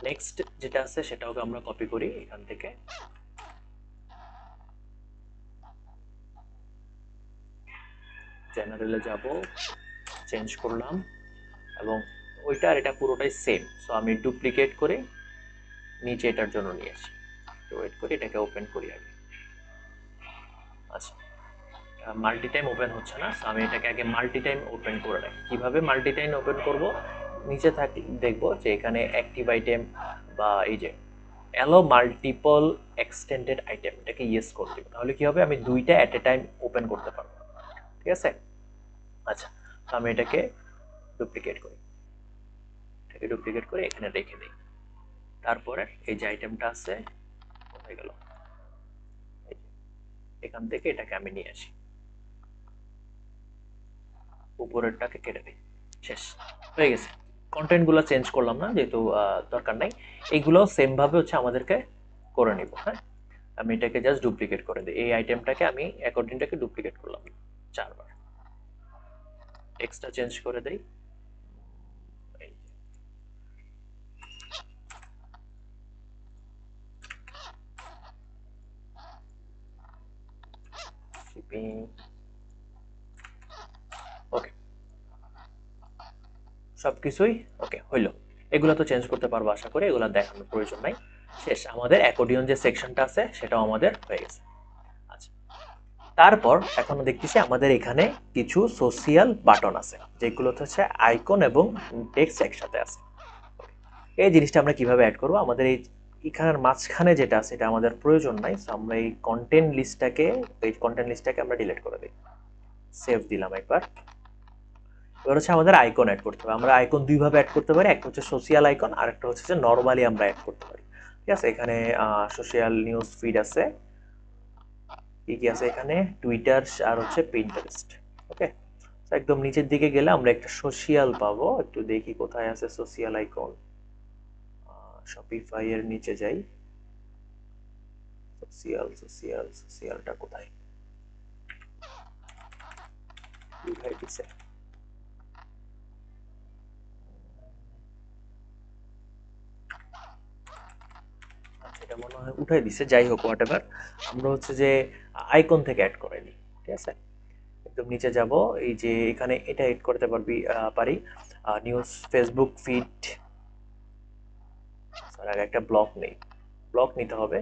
নেক্সট যেটা আছে সেটাও আমরা কপি করি এখান থেকে, জেনারেলে যাব, চেঞ্জ করলাম এবং ওইটা আর এটা পুরোটাই সেম। সো আমি ডুপ্লিকেট করে নিচে এটার জন্য নিয়ে আসি। ওয়েট করি, এটাকে ওপেন করি আগে। আচ্ছা, মাল্টি টাইম ওপেন হচ্ছে না, আমি এটাকে আগে মাল্টি টাইম ওপেন করে রাখি। কিভাবে মাল্টি টাইম ওপেন করব? নিচে থাকি দেখবো যে এখানে অ্যাক্টিভ আইটেম বা এই যে অ্যালো মাল্টিপল এক্সটেন্ডেড আইটেম, এটাকে ইয়েস করে দিব, তাহলে কি হবে, আমি দুইটা অ্যাট এ টাইম ওপেন করতে পারবো। ঠিক আছে? আচ্ছা, তো আমি এটাকে ডুপ্লিকেট করি, এটাকে ডুপ্লিকেট করে এখানে রেখে দিই। তারপরে এই যে আইটেমটা আছে, কোথায় গেল, এখান থেকে এটাকে আমি নিয়ে আসি, উপরেরটাকে কেটে দিই, শেষ হয়ে গেছে। কন্টেন্টগুলো চেঞ্জ করলাম না, যেহেতু দরকার নাই। এইগুলো সেম ভাবে হচ্ছে আমাদেরকে করে নিব। হ্যাঁ, আমি এটাকে জাস্ট ডুপ্লিকেট করে দিই, এই আইটেমটাকে আমি অ্যাকর্ডিংটাকে ডুপ্লিকেট করলাম 4 বার। টেক্সটটা চেঞ্জ করে দেই, শিপিং, ওকে, সবকিছুই ওকে হইলো। এগুলো তো চেঞ্জ করতে পারবো আশা করি, এগুলো দেখানোর প্রয়োজন নাই। শেষ, আমাদের অ্যাকর্ডিয়ন যে সেকশনটা আছে সেটাও আমাদের হয়ে গেছে। আচ্ছা, তারপর এখন দেখতেছি আমাদের এখানে কিছু সোশিয়াল বাটন আছে, যেগুলো হচ্ছে আইকন এবং টেক্সট একসাথে আছে। এই জিনিসটা আমরা কিভাবে অ্যাড করব? আমাদের এই এখানের মাঝখানে যেটা আছে এটা আমাদের প্রয়োজন নাই, সো আমরা এই কন্টেন্ট লিস্টটাকে আমরা ডিলিট করে দিই। সেভ দিলাম একবার। এবার হচ্ছে আমাদের আইকন অ্যাড করতে হবে। আমরা আইকন দুইভাবে অ্যাড করতে পারি, একটা হচ্ছে সোশিয়াল আইকন, আর একটা হচ্ছে যে নরমালি আমরা অ্যাড করতে পারি। ঠিক আছে, এখানে সোশিয়াল নিউজ ফিড আছে, কি কি আছে এখানে, টুইটার আর হচ্ছে পিন্টারেস্ট। ওকে, একদম নিচের দিকে গেলে আমরা একটা সোশিয়াল পাবো, একটু দেখি কোথায় আছে সোশিয়াল আইকন। শপিফাই এর নিচে যাই, সোশিয়ালটা কোথায়, উঠাই দিছে। আচ্ছা, এটা মনে হয় উঠাই দিছে, যাই হোক হোয়াট এভার, আমরা হচ্ছে যে আইকন থেকে অ্যাড করে নিই। ঠিক আছে, একদম নিচে যাব, এই যে এখানে এটা এড করতে পারি নিউজ ফেসবুক ফিড। স্যার আগে একটা ব্লক নেই, ব্লক নিতে হবে।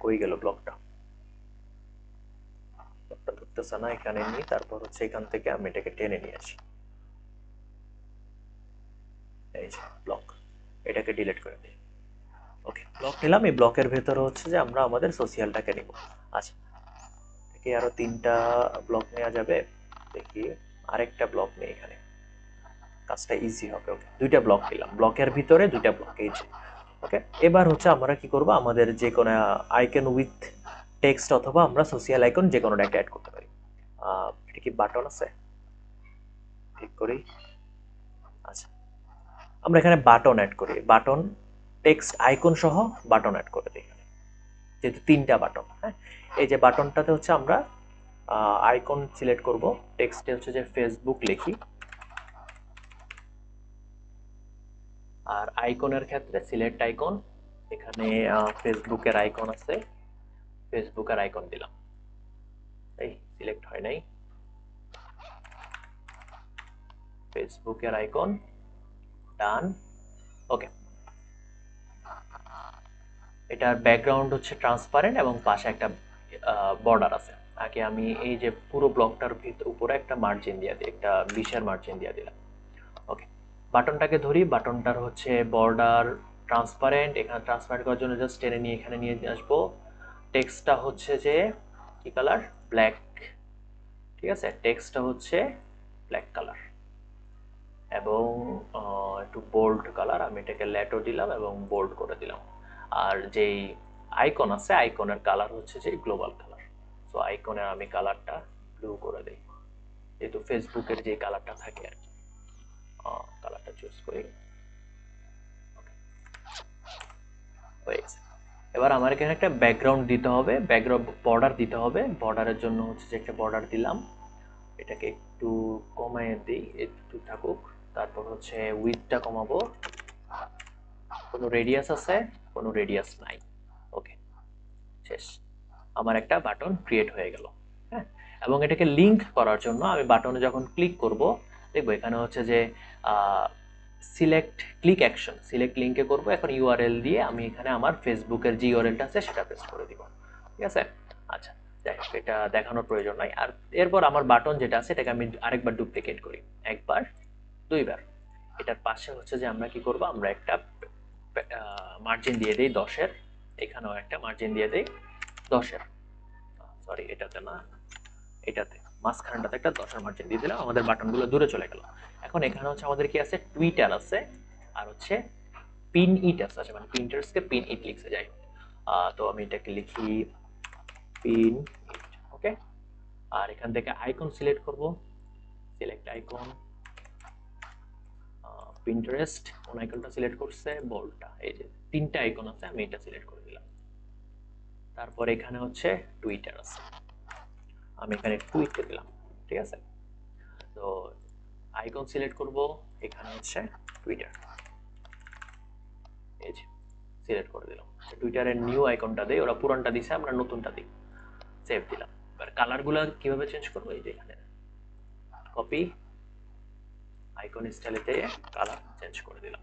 কই গেল ব্লকটা, ব্লকটা ধরতেছে না, এখানে নিই, তারপর হচ্ছে এখান থেকে আমি এটাকে টেনে নিয়ে আসি, এই যে ব্লক, এটাকে ডিলিট করে দিই। ওকে, ব্লক নিলাম, এই ব্লকের ভেতরে হচ্ছে যে আমরা আমাদের সোশিয়ালটাকে নিব। আচ্ছা, দেখি আরো 3টা ব্লক নেওয়া যাবে, দেখি আরেকটা ব্লক নেই এখানে, কাজটা ইজি হবে। ওকে, 2টা ব্লক নিলাম, ব্লকের ভিতরে 2টা ব্লক, এই যে। ওকে, এবার হচ্ছে আমরা কি করব, আমাদের যে কোনো আইকন উইথ টেক্সট অথবা আমরা সোশিয়াল আইকন যে কোনো একটা অ্যাড করতে পারি। এটা কি বাটন আছে, ঠিক করি। আচ্ছা, আমরা এখানে বাটন অ্যাড করি, বাটন টেক্সট আইকন সহ বাটন অ্যাড করে দিই, যেহেতু 3টা বাটন। হ্যাঁ, এই যে বাটনটাতে হচ্ছে আমরা আইকন সিলেক্ট করব, টেক্সটে হচ্ছে যে ফেসবুক লিখি, আর আইকনের ক্ষেত্রে সিলেক্ট আইকন, এখানে ফেসবুকের আইকন আছে, ফেসবুকের আইকন দিলাম, এই সিলেক্ট হয় নাই, ফেসবুকের আইকন ডান। ওকে, এটার ব্যাকগ্রাউন্ড হচ্ছে ট্রান্সপারেন্ট এবং পাশে একটা বর্ডার আছে। আগে আমি এই যে পুরো ব্লকটার উপরে একটা মার্জিন দিয়ে দিই, একটা 20-এর মার্জিন দিয়ে দিলাম। ওকে, বাটনটাকে ধরি, বাটনটার হচ্ছে বর্ডার ট্রান্সপারেন্ট, এখানে ট্রান্সপারেন্ট করার জন্য জাস্ট টেনে নিয়ে এখানে নিয়ে আসবো। টেক্সটটা হচ্ছে যে কি কালার, ব্ল্যাক। ঠিক আছে, টেক্সটটা হচ্ছে ব্ল্যাক কালার এবং একটু বোল্ড কালার, আমি এটাকে ল্যাটো দিলাম এবং বোল্ড করে দিলাম। আর যেই আইকন আছে, আইকনের কালার হচ্ছে যে গ্লোবাল কালার, সো আইকনের আমি কালারটা ব্লু করে দিই, যেহেতু ফেসবুকের যে কালারটা থাকে আর কি, কালারটা চুজ করি। হয়ে গেছে। এবার আমার এখানে একটা ব্যাকগ্রাউন্ড দিতে হবে, ব্যাকগ্রাউন্ড বর্ডার দিতে হবে, বর্ডারের জন্য হচ্ছে যে একটা বর্ডার দিলাম, এটাকে একটু কমায় দিই, একটু থাকুক। তারপর হচ্ছে উইডথটা কমাবো, কোনো রেডিয়াস আছে, কোনো রেডিয়াস নাই। ওকে, শেষ, আমার একটা বাটন ক্রিয়েট হয়ে গেল। হ্যাঁ, এবং এটাকে লিংক করার জন্য আমি বাটনে যখন ক্লিক করব দেখবো এখানে হচ্ছে যে সিলেক্ট ক্লিক অ্যাকশন, সিলেক্ট লিঙ্কে করবো। এখন ইউআরএল দিয়ে আমি এখানে আমার ফেসবুকের যে ইউআরএলটা আছে সেটা পেস্ট করে দিব, ঠিক আছে। আচ্ছা, যাই হোক, এটা দেখানোর প্রয়োজন নাই। আর এরপর আমার বাটন যেটা আছে এটাকে আমি আরেকবার ডুপ্লিকেট করি, একবার, দুইবার। এটার পাশে হচ্ছে যে আমরা কি করব, আমরা একটা মার্জিন দিয়ে দিই 10-এর, এখানেও একটা মার্জিন দিয়ে দিই 10-এর, সরি এটাতে না, এটাতে মাঝখানটাতে একটা 10-এর মার্জিন দিয়ে দিলাম, আমাদের বাটনগুলো দূরে চলে গেল। এখন এখানে হচ্ছে আমাদের কি আছে, টুইটার আছে, আর হচ্ছে পিন ইট আছে, আচ্ছা মানে পিন্টারেস্টকে পিন ইট লিখতে যাই। তো আমি এটাকে লিখি পিন ইট, ওকে। আর এখান থেকে আইকন সিলেক্ট করব, সিলেক্ট আইকন, পিন্টারেস্ট কোন আইকনটা সিলেক্ট করছে, বোল্ডটা, এই যে তিনটা আইকন আছে আমি এটা সিলেক্ট করে দিলাম। তারপর এখানে হচ্ছে টুইটার আছে, আমি এখানে টুইট করে দিলাম, ঠিক আছে। তো আইকন সিলেক্ট করব, এখানে হচ্ছে টুইটার, এই যে সিলেক্ট করে দিলাম। টুইটারের নিউ আইকনটা দেই, ওরা পুরানটা দিছে, আমরা নতুনটা দিই, সেভ দিলাম। এবার কালারগুলো কিভাবে চেঞ্জ করব, এই যে এখানে কপি, আইকন স্টাইলেতে কালার চেঞ্জ করে দিলাম।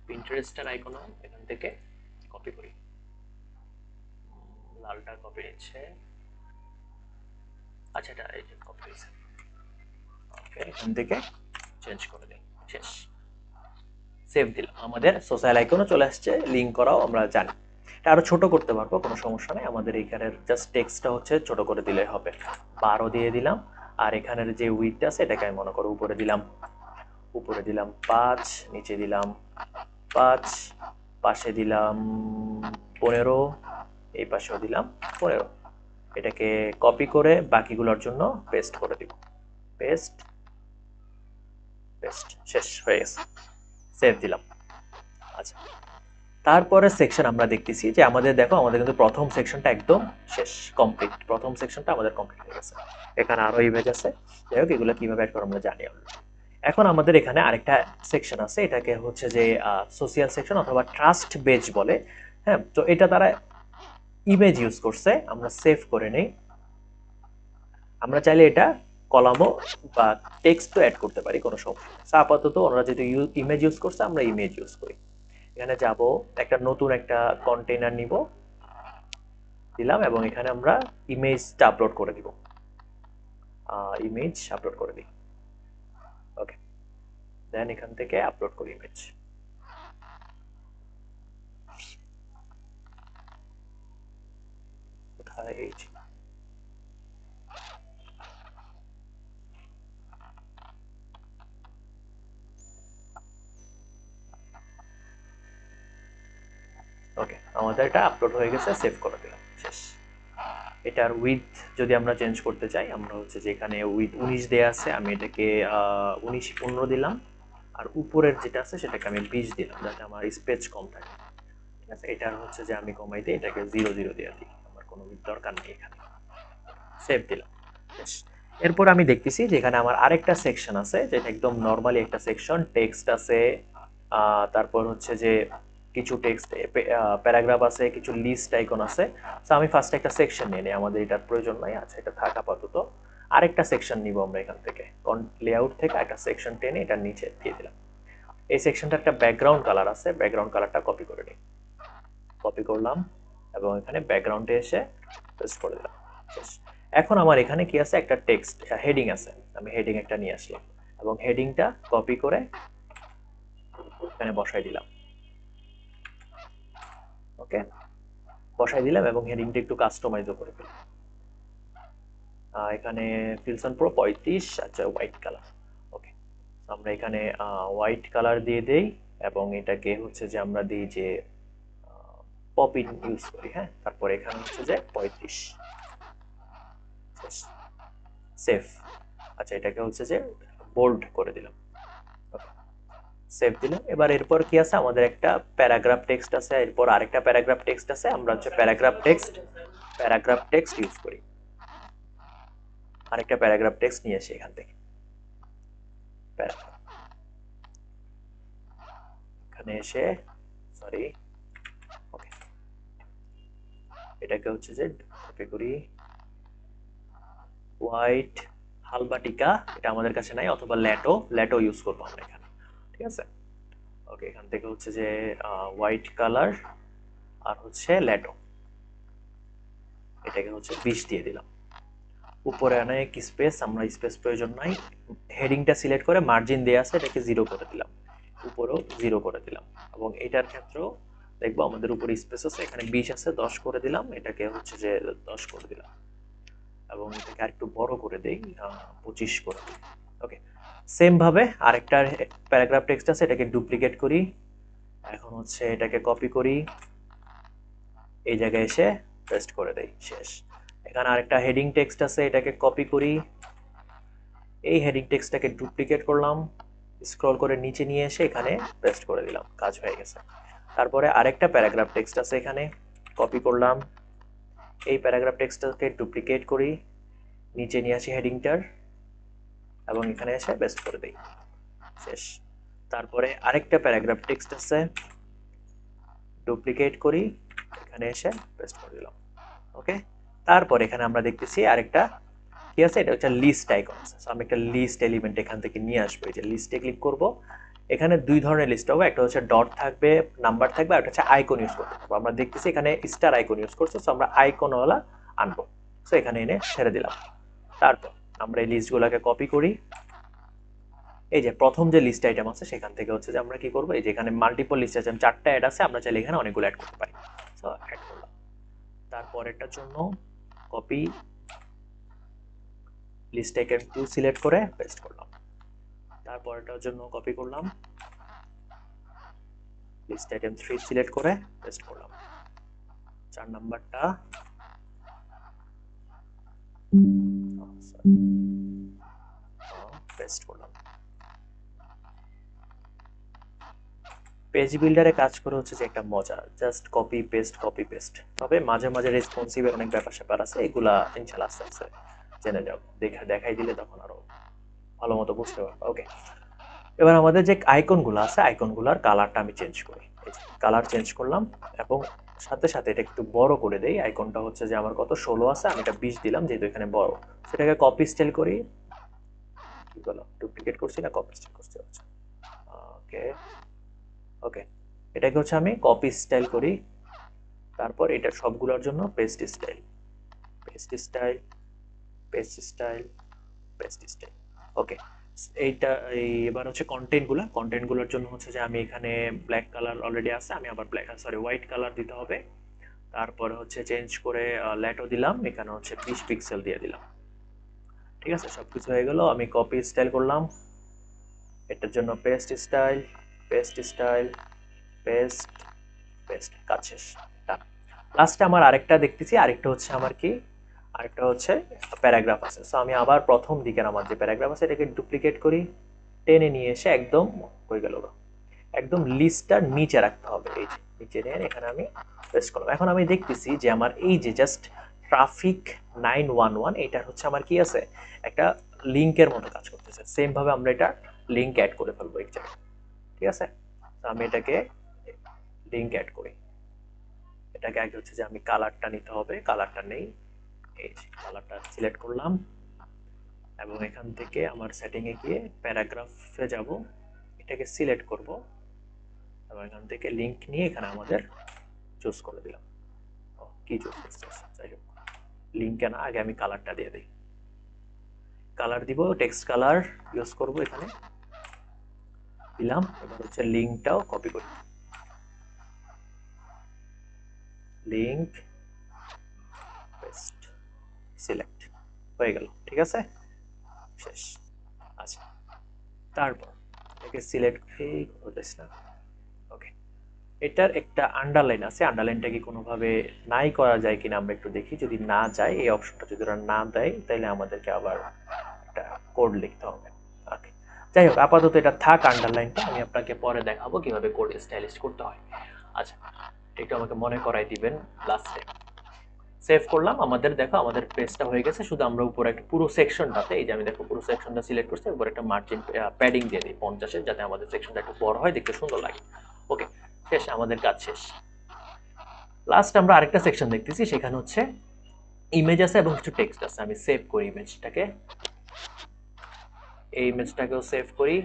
পিন্টারেস্টের আইকন এখান থেকে কপি করি, লালটা কপি নিচ্ছে, আচ্ছা এটা এই যে কপি হয়েছে, ওকে, এখান থেকে চেঞ্জ করে দিই, শেষ, সেভ দিলাম। আমাদের সোশ্যাল আইকনও চলে আসছে, লিঙ্ক করাও আমরা জানি। এটা আরো ছোট করতে পারবো, কোনো সমস্যা নেই। আমাদের এইখানের জাস্ট টেক্সটটা হচ্ছে ছোট করে দিলেই হবে। 12 দিয়ে দিলাম। আর এখানের যে উইডথ আছে এটাকে আমি মনে করো উপরে দিলাম, উপরে দিলাম 5, নিচে দিলাম 5, পাশে দিলাম 15, এই পাশেও দিলাম 15। এটাকে কপি করে বাকিগুলোর জন্য পেস্ট করে দিব, পেস্ট, পেস্ট, শেষ হয়ে গেছে, সেভ দিলাম। আচ্ছা, তারপরে সেকশন আমরা দেখতেছি যে আমাদের দেখো, আমাদের কিন্তু প্রথম সেকশনটা একদম শেষ, কমপ্লিট, প্রথম সেকশনটা আমাদের কমপ্লিট হয়ে গেছে। এখানে আরো ইমেজ আছে, যাই হোক এগুলো কিভাবে অ্যাড করবো আমরা জানি। এখন আমাদের এখানে আরেকটা সেকশন আছে, এটাকে হচ্ছে যে সোশিয়াল সেকশন অথবা ট্রাস্ট বেজ বলে। হ্যাঁ, তো এটা তারা ইমেজ ইউজ করছে, আমরা সেভ করে নেই। আমরা চাইলে এটা কলামও বা টেক্সটও অ্যাড করতে পারি, কোনো সমস্যা। আপাতত ওনারা যেহেতু ইমেজ ইউজ করছে, আমরা ইমেজ ইউজ করি। এখানে যাব, একটা নতুন একটা কন্টেইনার নিব, দিলাম, এবং এখানে আমরা ইমেজটা আপলোড করে দিব, ইমেজ আপলোড করে দিই, ওকে। দেন এখান থেকে আপলোড করি ইমেজ, কোথায়, এই যে ওকে, আমাদের এটা আপলোড হয়ে গেছে, সেভ করে দিলাম, শেষ। এটার উইথ যদি আমরা চেঞ্জ করতে চাই, আমরা হচ্ছে যে এখানে উইথ 19 দেয়া আছে, আমি এটাকে 19-15 দিলাম। আর উপরের যেটা আছে সেটাকে আমি 20 দিলাম, যাতে আমার স্পেস কম থাকে, ঠিক আছে। এটার হচ্ছে যে আমি কমাই দিই, এটাকে 00 দিয়ে দিই, আমার কোনো উইথ দরকার নেই এখানে, সেভ দিলাম, শেষ। এরপর আমি দেখতেছি যে এখানে আমার আরেকটা সেকশন আছে, যেটা একদম নর্মালি একটা সেকশন, টেক্সট আছে, তারপর হচ্ছে যে কিছু টেক্সট প্যারাগ্রাফ আছে, কিছু লিস্ট আইকন আছে। তো আমি ফার্স্ট একটা সেকশন নিয়ে নিই, আমাদের এটার প্রয়োজন নাই, আচ্ছা এটা থাক আপাতত। আরেকটা সেকশন নিব আমরা এখান থেকে, লেআউট থেকে একটা সেকশন টেনে এটার নিচে দিয়ে দিলাম। এই সেকশনটা একটা ব্যাকগ্রাউন্ড কালার আছে, ব্যাকগ্রাউন্ড কালারটা কপি করে নিই, কপি করলাম, এবং এখানে ব্যাকগ্রাউন্ডে এসে পেস্ট করে দিলাম, শেষ। এখন আমার এখানে কি আছে, একটা টেক্সট হেডিং আছে, আমি হেডিং একটা নিয়ে আসলাম, এবং হেডিংটা কপি করে এখানে বসাই দিলাম, ওকে, বসাই দিলাম, এবং হেডিংটা একটু কাস্টমাইজও করে দিলাম। এখানে ফিলসন প্রো 35, আচ্ছা হোয়াইট কালার, ওকে। আমরা এখানে হোয়াইট কালার দিয়ে দেই, এবং এটাকে হচ্ছে যে আমরা দিই যে পপিন ইউজ করি, হ্যাঁ। তারপর এখানে হচ্ছে যে 35, সেভ। আচ্ছা, এটাকে হচ্ছে যে বোল্ড করে দিলাম, সেভ দিলাম। এবার এরপর কি আছে, আমাদের একটা প্যারাগ্রাফ টেক্সট আছে, এরপর আরেকটা প্যারাগ্রাফ টেক্সট আছে, আমরা হচ্ছে প্যারাগ্রাফ টেক্সট ইউজ করি। আরেকটা প্যারাগ্রাফ টেক্সট নিয়ে আসি এখান থেকে, এখানে এসে, সরি, ওকে, এটাকে হচ্ছে যে কপি করি, হোয়াইট হালবাটিকা এটা আমাদের কাছে নাই, অথবা ল্যাটো ইউজ করবো আমরা এখানে। ঠিক আছে, ওকে, এখান থেকে হচ্ছে যে হোয়াইট কালার আর হচ্ছে ল্যাটো, এটাকে হচ্ছে 20 দিয়ে দিলাম। উপরে অনেক স্পেস, আমরা স্পেস প্রয়োজন নাই। হেডিংটা সিলেক্ট করে মার্জিন দেওয়া আছে, এটাকে 0 করে দিলাম, উপরেও 0 করে দিলাম। এবং এটার ক্ষেত্রেও দেখবো আমাদের উপরে স্পেস আছে, এখানে 20 আছে, 10 করে দিলাম, এটাকে হচ্ছে যে 10 করে দিলাম। এবং এটাকে আরেকটু বড় করে দেই, 25 করে দিই। ওকে, সেম ভাবে আরেকটা প্যারাগ্রাফ টেক্সট আছে, এটাকে ডুপ্লিকেট করি। এখন হচ্ছে এটাকে কপি করি, এই জায়গায় এসে পেস্ট করে দেই, শেষ। এখানে আরেকটা হেডিং টেক্সট আছে, এটাকে কপি করি, এই হেডিং টেক্সটটাকে ডুপ্লিকেট করলাম, স্ক্রল করে নিচে নিয়ে এসে এখানে পেস্ট করে দিলাম, কাজ হয়ে গেছে। তারপরে আরেকটা প্যারাগ্রাফ টেক্সট আছে, এখানে কপি করলাম, এই প্যারাগ্রাফ টেক্সটটাকে ডুপ্লিকেট করি, নিচে নিয়ে আসি হেডিংটার, এবং এখানে এসে পেস্ট করে দেই, শেষ। তারপরে আরেকটা প্যারাগ্রাফ টেক্সট আছে, ডুপ্লিকেট করি, এখানে এসে পেস্ট করে দিলাম। ওকে, তারপর এখানে আমরা দেখতেছি আরেকটা কি আছে, এটা হচ্ছে লিস্ট আইকন আছে। সো আমি একটা লিস্ট এলিমেন্ট এখান থেকে নিয়ে আসবো, এই যে লিস্টে ক্লিক করব। এখানে দুই ধরনের লিস্ট হবে, একটা হচ্ছে ডট থাকবে, নাম্বার থাকবে, আর একটা হচ্ছে আইকন ইউজ করতে হবে। আমরা দেখতেছি এখানে স্টার আইকন ইউজ করছে, সো আমরা আইকনওয়ালা আনবো। সো এখানে এনে ছেড়ে দিলাম। তারপর আমরা এই লিস্টগুলোকে কপি করি, এই যে প্রথম যে লিস্ট আইটেম আছে সেখান থেকে হচ্ছে যে আমরা কি করব, এই যে এখানে মাল্টিপল লিস্ট আছে, 4টা অ্যাড আছে, আমরা চাইলে এখানে অনেকগুলো অ্যাড করতে পারি। সো অ্যাড করলাম। তারপরেরটার জন্য কপি, লিস্ট আইটেম 2 সিলেক্ট করে পেস্ট করলাম। তারপরেরটার জন্য কপি করলাম, লিস্ট আইটেম 3 সিলেক্ট করে পেস্ট করলাম। 4 নাম্বারটা পেস্ট করলাম। পেজ বিল্ডারে কাজ করে হচ্ছে যে একটা মজা, জাস্ট কপি পেস্ট, তবে মাঝে মাঝে রেসপন্সিভ অনেক ব্যাপার স্যাপার আছে, এগুলা ইনশাআল্লাহ আস্তে আস্তে জেনে যাব, দেখাই দিলে তখন আরো ভালো মতো বুঝতে পারবো। ওকে, এবার আমাদের যে আইকনগুলো আছে, আইকনগুলোর কালারটা আমি চেঞ্জ করি, কালার চেঞ্জ করলাম, এবং সাথে সাথে এটা একটু বড় করে দেই। আইকনটা হচ্ছে যে আমার কত 16 আছে, আমি এটা 20 দিলাম, যেহেতু এখানে বড়। সেটাকে কপি স্টাইল করি, কি বলো, ডুপ্লিকেট করছি না কপি স্টাইল করছি? ওকে ওকে, এটাকে হচ্ছে আমি কপি স্টাইল করি। তারপর এটা সবগুলোর জন্য paste style, paste style, paste style, paste style. Okay, এইটা এবার হচ্ছে কন্টেন্টগুলোর জন্য হচ্ছে যে আমি এখানে ব্ল্যাক কালার অলরেডি আছে, আমি আবার হোয়াইট কালার দিতে হবে। তারপরে হচ্ছে চেঞ্জ করে ল্যাটো দিলাম, এখানে হচ্ছে 20 পিক্সেল দিয়ে দিলাম। ঠিক আছে, সবকিছু হয়ে গেল। আমি কপি স্টাইল করলাম, এটার জন্য paste style, paste style, paste, paste, কাজ শেষ। লাস্টে আমার আরেকটা দেখতেছি, আরেকটা হচ্ছে আমার কি, আরেকটা হচ্ছে প্যারাগ্রাফ আছে। সো আমি আবার প্রথম দিকের আমার যে প্যারাগ্রাফ আছে এটাকে ডুপ্লিকেট করি, টেনে নিয়ে এসে একদম হয়ে গেল, একদম লিস্টটার নিচে রাখতে হবে, এই যে নিচে নিয়ে এখানে আমি পেস্ট করলাম। এখন আমি দেখতেছি যে আমার এই যে জাস্ট ট্রাফিক 911, এটার হচ্ছে আমার কি আছে, একটা লিংকের মতো কাজ করতেছে। সেম ভাবে আমরা এটা লিংক অ্যাড করে ফেলবো এই জায়গায়। ঠিক আছে, তো আমি এটাকে লিংক অ্যাড করি। এটাকে আগে হচ্ছে যে আমি কালারটা নিতে হবে, কালারটা নেই, এই কালারটা সিলেক্ট করলাম, এবং এখান থেকে আমার সেটিং এ গিয়ে প্যারাগ্রাফে যাব, এটাকে সিলেক্ট করব, এবং এখান থেকে লিংক নিয়ে এখানে আমাদের চুজ করে দিলাম। কি চুজ করতে, যাই হোক, লিংকে না, আগে আমি কালারটা দিয়ে দিই। কালার দিব, টেক্সট কালার ইউজ করব, এখানে দিলাম। এবার হচ্ছে লিংকটাও কপি করি, লিংক, পেস্ট, সিলেক্ট, হয়ে গেল। ঠিক আছে, শেষ। আচ্ছা, তারপর এটাকে সিলেক্ট হতেছে না। ওকে, এটার একটা আন্ডারলাইন আছে, আন্ডারলাইনটা কি কোনোভাবে নাই করা যায় কিনা আমরা একটু দেখি। যদি না যায়, এই অপশনটা যদি ওরা না দেয়, তাহলে আমাদেরকে আবার একটা কোড লিখতে হবে। ওকে, যাই হোক, আপাতত এটা থাক আন্ডারলাইনটা, আমি আপনাকে পরে দেখাবো কিভাবে কোড স্টাইলিশ করতে হয়। আচ্ছা, একটু আমাকে মনে করাই দিবেন। লাস্টে সেভ করলাম, আমাদের দেখো আমাদের পেজটা হয়ে গেছে। শুধু আমরা উপরে একটা পুরো সেকশনটাতে, এই যে আমি দেখো পুরো সেকশনটা সিলেক্ট করছি, উপরে একটা মার্জিন প্যাডিং দিয়ে দিই 50-এর, যাতে আমাদের সেকশনটা একটু বড় হয়, দেখতে সুন্দর লাগে। ওকে, শেষ, আমাদের কাজ শেষ। লাস্ট আমরা আরেকটা সেকশন দেখতেছি, সেখানে হচ্ছে ইমেজ আছে এবং কিছু টেক্সট আছে। আমি সেভ করি ইমেজটাকে, এই ইমেজটাকেও সেভ করি,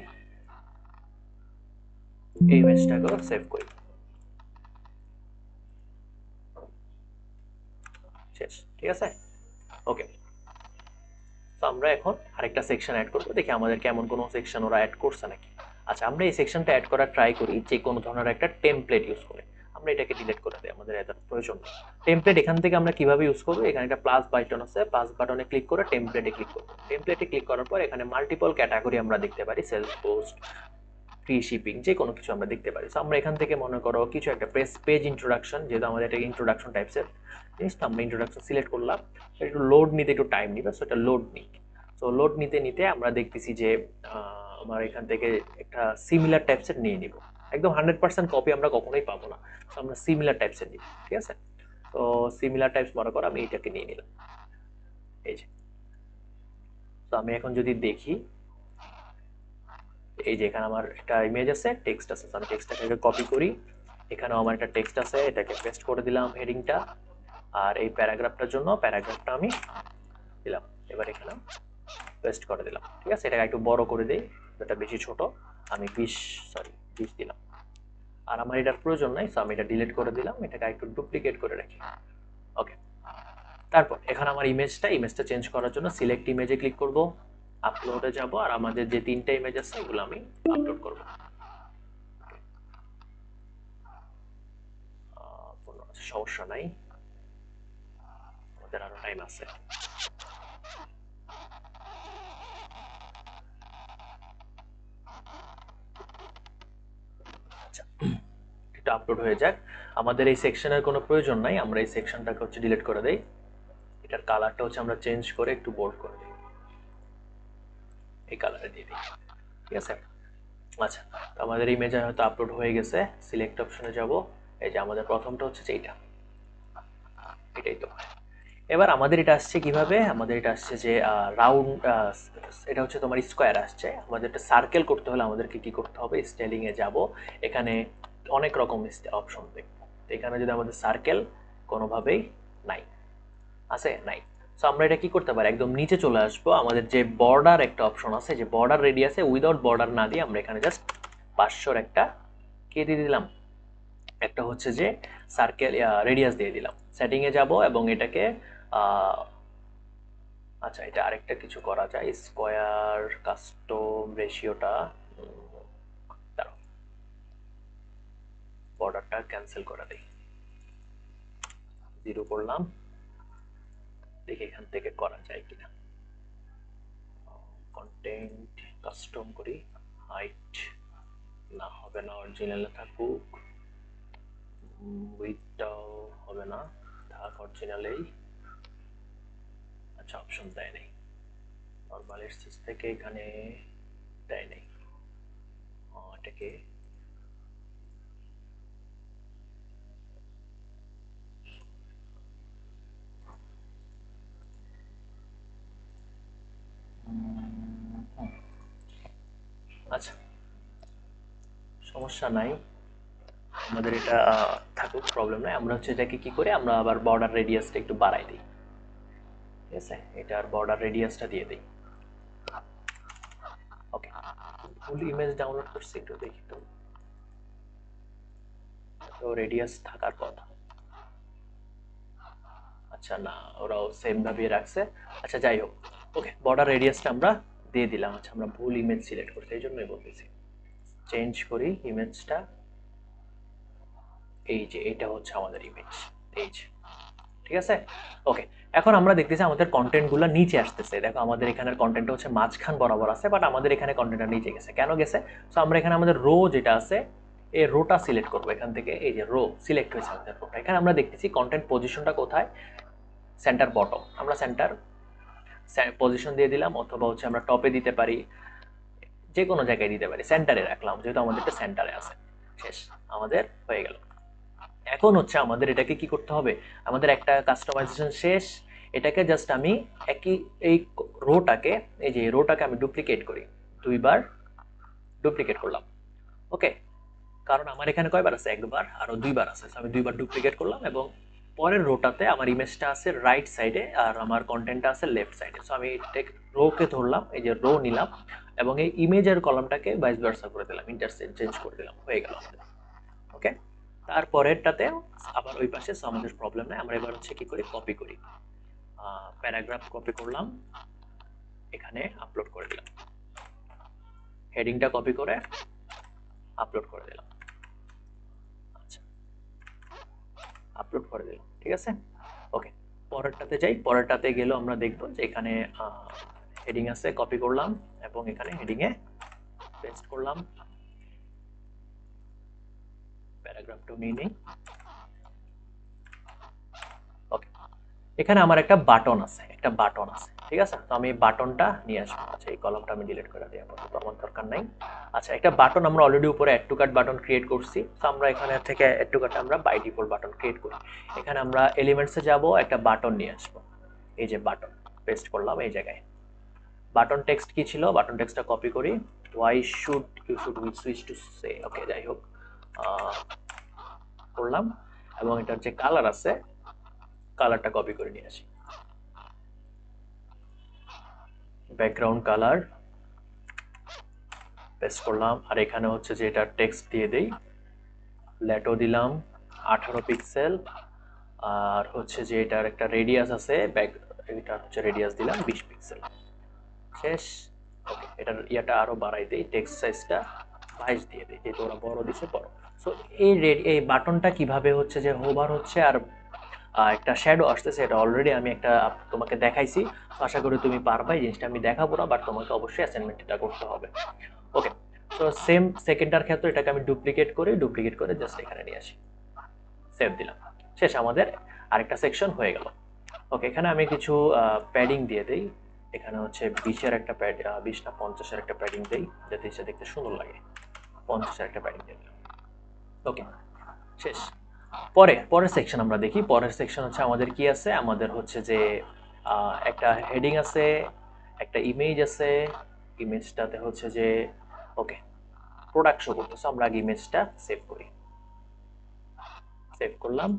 এই ইমেজটাকেও সেভ করি, শেষ। ঠিক আছে, ওকে। তো আমরা এখন আরেকটা সেকশন অ্যাড করবো, দেখি আমাদের কেমন কোনো সেকশন ওরা অ্যাড করছে নাকি। আচ্ছা, আমরা এই সেকশনটা অ্যাড করার ট্রাই করি যে কোনো ধরনের একটা টেমপ্লেট ইউজ করে। আমরা এটাকে ডিলিট করে দিই, আমাদের এত প্রয়োজন নেই। টেমপ্লেট এখান থেকে আমরা কিভাবে ইউজ করবো, এখানে একটা প্লাস বাটন আছে, প্লাস বাটনে ক্লিক করে টেমপ্লেটে ক্লিক করবো। টেমপ্লেটে ক্লিক করার পর এখানে মাল্টিপল ক্যাটাগরি আমরা দেখতে পারি, সেলস পোস্ট, ফ্রি শিপিং, যে কোনো কিছু আমরা দেখতে পারি। সো আমরা এখান থেকে মনে করো কিছু একটা পেজ ইন্ট্রোডাকশন, যেহেতু আমাদের এটা ইন্ট্রোডাকশন টাইপসের জিনিসটা, আমরা ইন্ট্রোডাকশন সিলেক্ট করলাম। একটু লোড নিতে একটু টাইম নিবে, সো এটা লোড নিক। সো লোড নিতে নিতে আমরা দেখতেছি যে আমার এখান থেকে একটা সিমিলার টাইপসের নিয়ে নিব। একদম 100% কপি আমরা কখনোই পাবো না, সো আমরা সিমিলার টাইপসের নিব। ঠিক আছে, তো সিমিলার টাইপস মনে করো আমি এইটাকে নিয়ে নিলাম, এই যে। তো আমি এখন যদি দেখি, এই যে এখানে আমার একটা ইমেজ আছে, টেক্সট আছে, আমি টেক্সটটাকে কপি করি। এখানেও আমার একটা টেক্সট আছে, এটাকে পেস্ট করে দিলাম হেডিংটা। আর এই প্যারাগ্রাফটার জন্য প্যারাগ্রাফটা আমি দিলাম, এবার এখানে পেস্ট করে দিলাম। ঠিক আছে, এটাকে একটু বড় করে দেই, এটা বেশি ছোট, আমি 20 দিলাম। আর আমার এটার প্রয়োজন নাই, সো আমি এটা ডিলিট করে দিলাম, এটাকে একটু ডুপ্লিকেট করে রাখি। ওকে, তারপর এখানে আমার ইমেজটা চেঞ্জ করার জন্য সিলেক্ট ইমেজে ক্লিক করব, আপলোডে যাব, আর আমাদের যে 3টা ইমেজ আছে এগুলো আমি আপলোড করব। সমস্যা নাই, আমাদের আরো টাইম আছে। আচ্ছা, এটা আপলোড হয়ে যাক। আমাদের এই সেকশনের কোনো প্রয়োজন নাই, আমরা এই সেকশনটাকে হচ্ছে ডিলিট করে দেই। এটার কালারটা হচ্ছে আমরা চেঞ্জ করে একটু বোল্ড করে দিই, এই কালারে দিয়ে দিই। ঠিক আছে, আচ্ছা, আমাদের ইমেজ হয়তো আপলোড হয়ে গেছে। সিলেক্ট অপশনে যাব, এই যে আমাদের প্রথমটা হচ্ছে এইটা, এটাই তো। এবার আমাদের এটা আসছে কিভাবে, আমাদের এটা আসছে যে রাউন্ড, এটা হচ্ছে তোমার স্কোয়ার আসছে। আমাদের এটা সার্কেল করতে হলে আমাদেরকে কি করতে হবে, স্টাইলিং এ যাব, এখানে অনেক রকম অপশন দেখবো। এখানে যদি আমাদের সার্কেল কোনোভাবেই নাই, আছে নাই, সো আমরা এটা কি করতে পারি, একদম নিচে চলে আসবো। আমাদের যে বর্ডার একটা অপশন আছে, যে বর্ডার রেডিয়াসে উইদাউট বর্ডার না দিয়ে আমরা এখানে জাস্ট 500 একটা কে দিয়ে দিলাম, একটা হচ্ছে যে সার্কেল রেডিয়াস দিয়ে দিলাম। সেটিং এ যাব এবং এটাকে আচ্ছা, এটা আরেকটা কিছু করা যায়, স্কোয়ার কাস্টম রেশিওটা, দাঁড়াও, বর্ডারটা ক্যান্সেল করে দিই, 0 করলাম, দেখি এখান থেকে করা যায় কিনা। কন্টেন্ট কাস্টম করি, হাইট না, হবে না, অরিজিনালে থাকুক, উইডটাও হবে না, থাক অরিজিনালেই। আচ্ছা, অপশন দেয় নেই, নরমাল এক্সেস থেকে এখানে দেয় নেই, এটাকে আচ্ছা, সমস্যা নাই, আমাদের এটা থাকুক, প্রবলেম নাই। আমরা হচ্ছে এটাকে কি করে, আমরা আবার বর্ডার রেডিয়াসটা একটু বাড়াই দিই। ঠিক আছে, এটার বর্ডার রেডিয়াসটা দিয়ে দিই। ওকে, ফুল ইমেজ ডাউনলোড করছি, একটু দেখি তো, তো রেডিয়াস থাকার কথা। আচ্ছা, না, ওরাও সেম ভাবে রাখছে। আচ্ছা, যাই হোক, ওকে, বর্ডার রেডিয়াসটা আমরা দিয়ে দিলাম। আচ্ছা, আমরা ভুল ইমেজ সিলেক্ট করছি, এই জন্যই বলতেছি। চেঞ্জ করি ইমেজটা, এই যে এটা হচ্ছে আমাদের ইমেজ, এই যে। ঠিক আছে, ওকে। এখন আমরা দেখতেছি আমাদের কন্টেন্টগুলো নিচে আসতেছে। দেখো আমাদের এখানের কন্টেন্ট হচ্ছে মাঝখান বরাবর আছে, বাট আমাদের এখানে কন্টেন্টটা নিচে গেছে, কেন গেছে? সো আমরা এখানে আমাদের রো যেটা আছে, এই রোটা সিলেক্ট করবো এখান থেকে। এই যে রো সিলেক্ট হয়েছে আমাদের রোটা, এখানে আমরা দেখতেছি কন্টেন্ট পজিশনটা কোথায়, সেন্টার বটম। আমরা সেন্টার পজিশন দিয়ে দিলাম, অথবা হচ্ছে আমরা টপে দিতে পারি, যে কোনো জায়গায় দিতে পারি, সেন্টারে রাখলাম যেহেতু আমাদেরটা সেন্টারে আছে। শেষ, আমাদের হয়ে গেল। এখন হচ্ছে আমাদের এটাকে কি করতে হবে, আমাদের একটা কাস্টমাইজেশন শেষ। এটাকে জাস্ট আমি একই এই রোটাকে, এই যে রোটাকে আমি ডুপ্লিকেট করি, 2বার ডুপ্লিকেট করলাম। ওকে, কারণ আমার এখানে কয়বার আছে, একবার, আরো 2বার আছে, আমি 2বার ডুপ্লিকেট করলাম। এবং পরের রোটাতে আমার ইমেজটা আছে রাইট সাইডে আর আমার কন্টেন্টটা আছে লেফট সাইডে। সো আমি রোকে ধরলাম, এই যে রো নিলাম, এবং এই ইমেজের কলামটাকে ভাইস ভার্সা করে দিলাম, ইন্টারচেঞ্জ করে দিলাম, হয়ে গেল আমাদের। ওকে, তারপরেরটাতে আবার ওই পাশে আমাদের প্রবলেম নাই, আমরা এবার হচ্ছে কি করি, কপি করি, প্যারাগ্রাফ কপি করলাম, এখানে আপলোড করে দিলাম, হেডিংটা কপি করে আপলোড করে দিলাম। আচ্ছা, আপলোড করে দিলাম, ঠিক আছে। ওকে, পরেরটাতে যাই, পরেরটাতে গেলেও আমরা দেখব যে এখানে হেডিং আছে, কপি করলাম এবং এখানে হেডিংয়ে পেস্ট করলাম, প্যারাগ্রাফটাও নিয়ে নিই। ওকে, এখানে আমার একটা বাটন আছে, ঠিক আছে। তো আমি বাটনটা নিয়ে আসবো। আচ্ছা, এই কলামটা আমি ডিলিট করে দিই, আপাতত আমার দরকার নাই। আচ্ছা, একটা বাটন আমরা অলরেডি উপরে add to cart button create করছি, তো আমরা এখানে থেকে অ্যাড টু কার্ট আমরা বাই ডিফল্ট বাটন ক্রিয়েট করি। এখানে আমরা এলিমেন্টসে যাব, একটা বাটন নিয়ে আসবো, এই যে বাটন পেস্ট করলাম এই জায়গায়। বাটন টেক্সট কি ছিল, বাটন টেক্সটটা কপি করি, why should you should we switch to say, ওকে যাই হোক, করলাম এবং এটার যে কালার আছে কালারটা কপি করে নিয়ে আসি, ব্যাকগ্রাউন্ড কালার পেস্ট করলাম। আর এখানে হচ্ছে যে এটা টেক্সট দিয়ে দেই, ল্যাটো দিলাম 18 পিক্সেল, আর হচ্ছে যে এটার একটা রেডিয়াস আছে, এটা হচ্ছে রেডিয়াস দিলাম 20 পিক্সেল, শেষ। ওকে, এটার ইয়াটা আরো বাড়াই দেই, টেক্সট সাইজটা 22 দিয়ে দিই, যেহেতু ওরা বড় দিছে বড়। সো এই বাটনটা কিভাবে হচ্ছে যে হোভার হচ্ছে আর একটা শ্যাডো আসতেছে, এটা অলরেডি আমি একটা তোমাকে দেখাইছি, আশা করি তুমি পারবা। এই জিনিসটা আমি দেখাবো না, বাট তোমাকে অবশ্যই অ্যাসাইনমেন্ট এটা করতে হবে। ওকে, তো সেম সেকেন্ডটার ক্ষেত্রে এটাকে আমি ডুপ্লিকেট করে জাস্ট এখানে নিয়ে আসি, সেভ দিলাম, শেষ। আমাদের আরেকটা সেকশন হয়ে গেল। ওকে, এখানে আমি কিছু প্যাডিং দিয়ে দেই, এখানে হচ্ছে 20-এর একটা প্যাড, 20 না 50-এর একটা প্যাডিং দেই, যাতে এটা দেখতে সুন্দর লাগে, 50-এর একটা প্যাডিং দিয়ে দিলাম। ওকে, শেষ। পরের সেকশন আমরা দেখি, পরের সেকশন হচ্ছে আমাদের কি আছে, আমাদের হচ্ছে যে একটা হেডিং আছে, একটা ইমেজ আছে, ইমেজটাতে হচ্ছে যে ওকে প্রোডাক্ট শো করতেছে, আমরা আগে ইমেজটা সেভ করি, সেভ করলাম।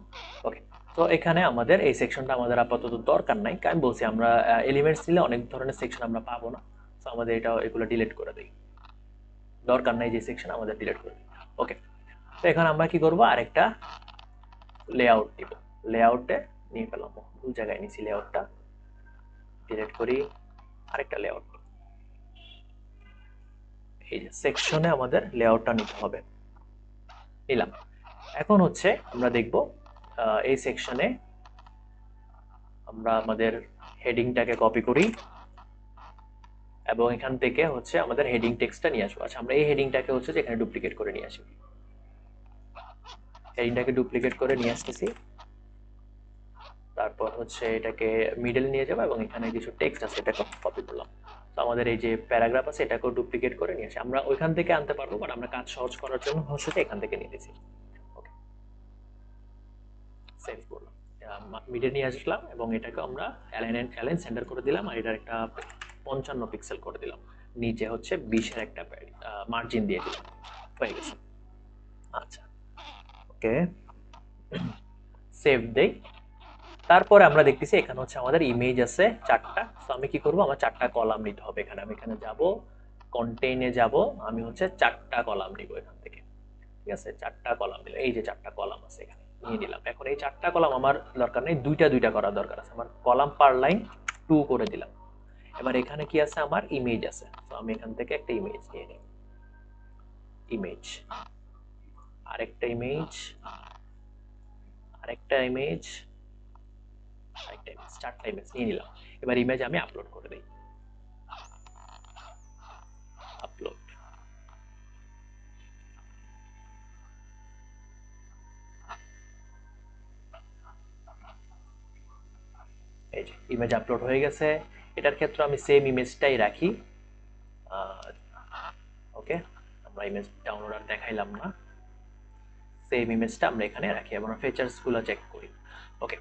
ওকে, তো এখানে আমাদের এই সেকশনটা আমাদের আপাতত দরকার নাই, কারণ বলছি আমরা এলিমেন্টস দিলে অনেক ধরনের সেকশন আমরা পাবো না, তো আমাদের এগুলো ডিলিট করে দিই, দরকার নাই যে সেকশন আমাদের ডিলিট করে দিই। ওকে, তো এখানে আমরা কি করব, আরেকটা লেআউট দিব, লেআউটে নিয়ে পেলাম, ভুল জায়গায় নিছি, লেআউটটা ডিলিট করি, আরেকটা লেআউট, এই যে সেকশনে আমাদের লেআউটটা নিতে হবে, নিলাম। এখন হচ্ছে আমরা দেখব এই সেকশনে আমরা আমাদের হেডিংটাকে কপি করি এবং এখান থেকে হচ্ছে আমাদের হেডিং টেক্সটটা নিয়ে আসবো। আচ্ছা, আমরা এই হেডিংটাকে হচ্ছে যে এখানে ডুপ্লিকেট করে নিয়ে আসি, হেডিংটাকে ডুপ্লিকেট করে নিয়ে আসতেছি, তারপর হচ্ছে এটাকে মিডল নিয়ে যাবো এবং এখানে কিছু টেক্সট আছে এটাকে কপি করলাম। তো আমাদের এই যে প্যারাগ্রাফ আছে এটাকেও ডুপ্লিকেট করে নিয়ে আসি, আমরা ওইখান থেকে আনতে পারবো, বাট আমরা কাজ সহজ করার জন্য হচ্ছে যে এখান থেকে নিতেছি। ওকে, সেভ করলাম, মিডল নিয়ে আসলাম এবং এটাকে আমরা অ্যালাইন সেন্টার করে দিলাম, আর এটার একটা 55 পিক্সেল করে দিলাম, নিচে হচ্ছে 20-এর একটা মার্জিন দিয়ে দিলাম, হয়ে গেছে। আচ্ছা, ওকে, সেভ দেই। তারপরে আমরা দেখতেছি এখানে হচ্ছে আমাদের ইমেজ আছে 4টা, তো আমি কি করব, আমার 4টা কলাম নিতে হবে, এখানে আমি যাব, কন্টেইনে যাব, আমি হচ্ছে 4টা কলাম নিব এখান থেকে, ঠিক আছে। 4টা কলাম নিলাম, এই যে 4টা কলাম আছে এখানে নিয়ে নিলাম। এখন এই 4টা কলাম আমার দরকার নেই, দুইটা করার দরকার আছে, আমার কলাম পার লাইন 2 করে দিলাম। এবার এখানে কি আছে, আমার ইমেজ আছে, তো আমি এখান থেকে একটা ইমেজ নিয়ে নিই, ইমেজ, আরেকটা ইমেজ, আরেকটা ইমেজ, আরেকটা ইমেজ, 4টা ইমেজ নিয়ে নিলাম। এবার ইমেজ আমি আপলোড করে দিই, আপলোড, এই যে ইমেজ আপলোড হয়ে গেছে। এটার ক্ষেত্রে আমি সেম ইমেজটাই রাখি। ওকে, আমরা ইমেজ ডাউনলোড আর দেখাইলাম না, সেম ইমেজটা আমরা এখানে রাখি এবং ফিচার্সগুলো চেক করি। ওকে,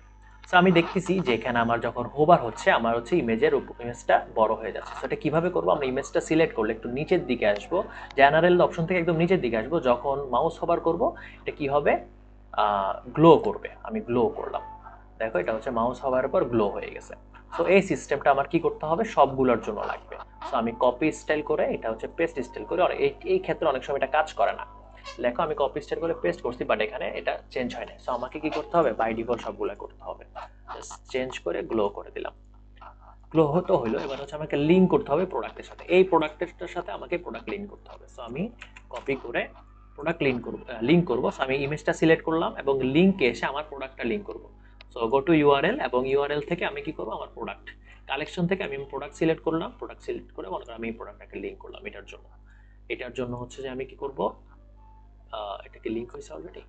সো আমি দেখতেছি যে এখানে আমার যখন হোভার হচ্ছে আমার হচ্ছে ইমেজটা বড় হয়ে যাচ্ছে। সেটা কিভাবে করব, আমরা ইমেজটা সিলেক্ট করলে একটু নিচের দিকে আসব, জেনারেল অপশন থেকে একদম নিচের দিকে আসব, যখন মাউস হোভার করব এটা কি হবে, গ্লো করবে। আমি গ্লো করলাম, দেখো এটা হচ্ছে মাউস হোভারের পর গ্লো হয়ে গেছে। সো এই সিস্টেমটা আমার কি করতে হবে, সবগুলোর জন্য লাগবে। সো আমি কপি স্টাইল করে, এটা হচ্ছে পেস্ট স্টাইল করে, এই ক্ষেত্রে অনেক সময় এটা কাজ করে না। লেখো আমি কপি স্টাইল করে পেস্ট করছি, বাট এখানে এটা চেঞ্জ হয় না। সো আমাকে কি করতে হবে, বাই ডিফল্ট সবগুলো করতে হবে। জাস্ট চেঞ্জ করে গ্লো করে দিলাম। গ্লো তো হলো, এবার হচ্ছে আমাকে লিঙ্ক করতে হবে প্রোডাক্টের সাথে। এই প্রোডাক্টের সাথে আমাকে প্রোডাক্ট লিঙ্ক করতে হবে। সো আমি কপি করে প্রোডাক্ট লিঙ্ক করব। সো আমি ইমেজটা সিলেক্ট করলাম এবং লিঙ্কে এসে আমার প্রোডাক্টটা লিঙ্ক করব। সো গো টু ইউআরএল, এবং ইউআরএল থেকে আমি কি করব, আমার প্রোডাক্ট কালেকশন থেকে আমি প্রোডাক্ট সিলেক্ট করলাম। প্রোডাক্ট সিলেক্ট করে মনে করি আমি এই প্রোডাক্টটাকে লিঙ্ক করলাম। এটার জন্য হচ্ছে যে আমি কি করব, এটা কি লিঙ্ক হয়েছে অলরেডি?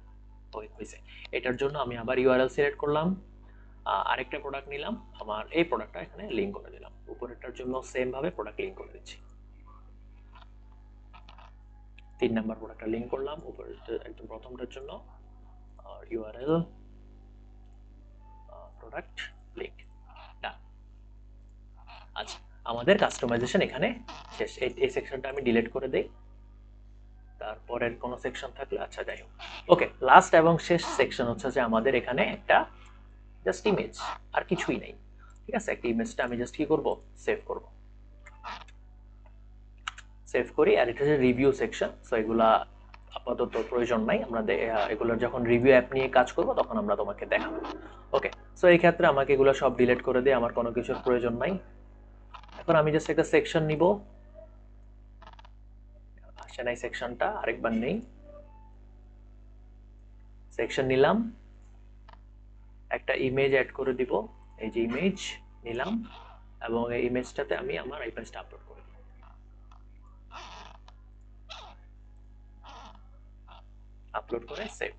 হয়েছে। এটার জন্য আমি আবার ইউআরএল সিলেক্ট করলাম, আরেকটা প্রোডাক্ট নিলাম, আমার এই প্রোডাক্টটা এখানে লিঙ্ক করে দিলাম। উপরেরটার জন্য সেম ভাবে প্রোডাক্ট লিঙ্ক করে দিচ্ছি। 3 নাম্বার প্রোডাক্টটা লিঙ্ক করলাম উপরে একদম প্রথমটার জন্য, আর ইউআরএল প্রোডাক্ট লিঙ্ক। ডান। আচ্ছা, আমাদের কাস্টমাইজেশন এখানে শেষ। এই সেকশনটা আমি ডিলিট করে দেই। তারপরের কোনো সেকশন থাকলে, আচ্ছা যাই হোক। ওকে, লাস্ট এবং শেষ সেকশন হচ্ছে যে আমাদের এখানে একটা জাস্ট ইমেজ, আর কিছুই নেই। ঠিক আছে, একটা ইমেজটা আমি জাস্ট কি করব, সেভ করব। সেভ করি, আর এটা হচ্ছে রিভিউ সেকশন। সো এগুলা আপাতত প্রয়োজন নাই, আমরা এগুলোর যখন রিভিউ অ্যাপ নিয়ে কাজ করব তখন আমরা তোমাকে দেখাবো। ওকে, সো এই ক্ষেত্রে আমাকে এগুলো সব ডিলিট করে দিয়ে আমার কোনো কিছুর প্রয়োজন নাই। এখন আমি জাস্ট একটা সেকশন নিব, আসে নাই সেকশনটা, আরেকবার নেই। সেকশন নিলাম, একটা ইমেজ অ্যাড করে দিব। এই যে ইমেজ নিলাম, এবং এই ইমেজটাতে আমি আমার ইমেজটা আপলোড করে দিব। আপলোড করে সেভ।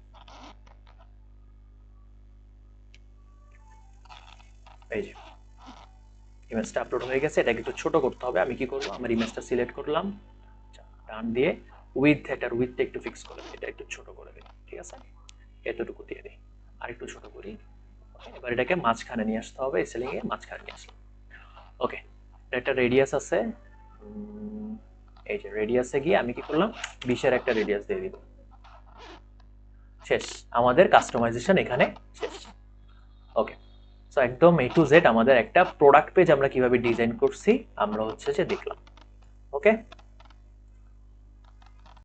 এই যে ইমেজটা আপলোড হয়ে গেছে। এটাকে একটু ছোট করতে হবে। আমি কি করব, আমার ইমেজটা সিলেক্ট করলাম, ডান দিয়ে এটার উইথটা একটু ফিক্স করে দিই, এটা একটু ছোট করে দিই। ঠিক আছে, এতটুকু দিয়ে দিই, আর একটু ছোট করি। এবার এটাকে মাঝখানে নিয়ে আসতে হবে, স্পেলিং এ মাঝখানে নিয়ে আসলাম। ওকে, একটা রেডিয়াস আছে, এই যে রেডিয়াসে গিয়ে আমি কি করলাম, 20-এর একটা রেডিয়াস দিয়ে দিব। শেষ, আমাদের কাস্টমাইজেশন এখানে শেষ। ওকে, সো একদম A to Z আমাদের একটা প্রোডাক্ট পেজ আমরা কিভাবে ডিজাইন করছি আমরা হচ্ছে যে দেখলাম। ওকে।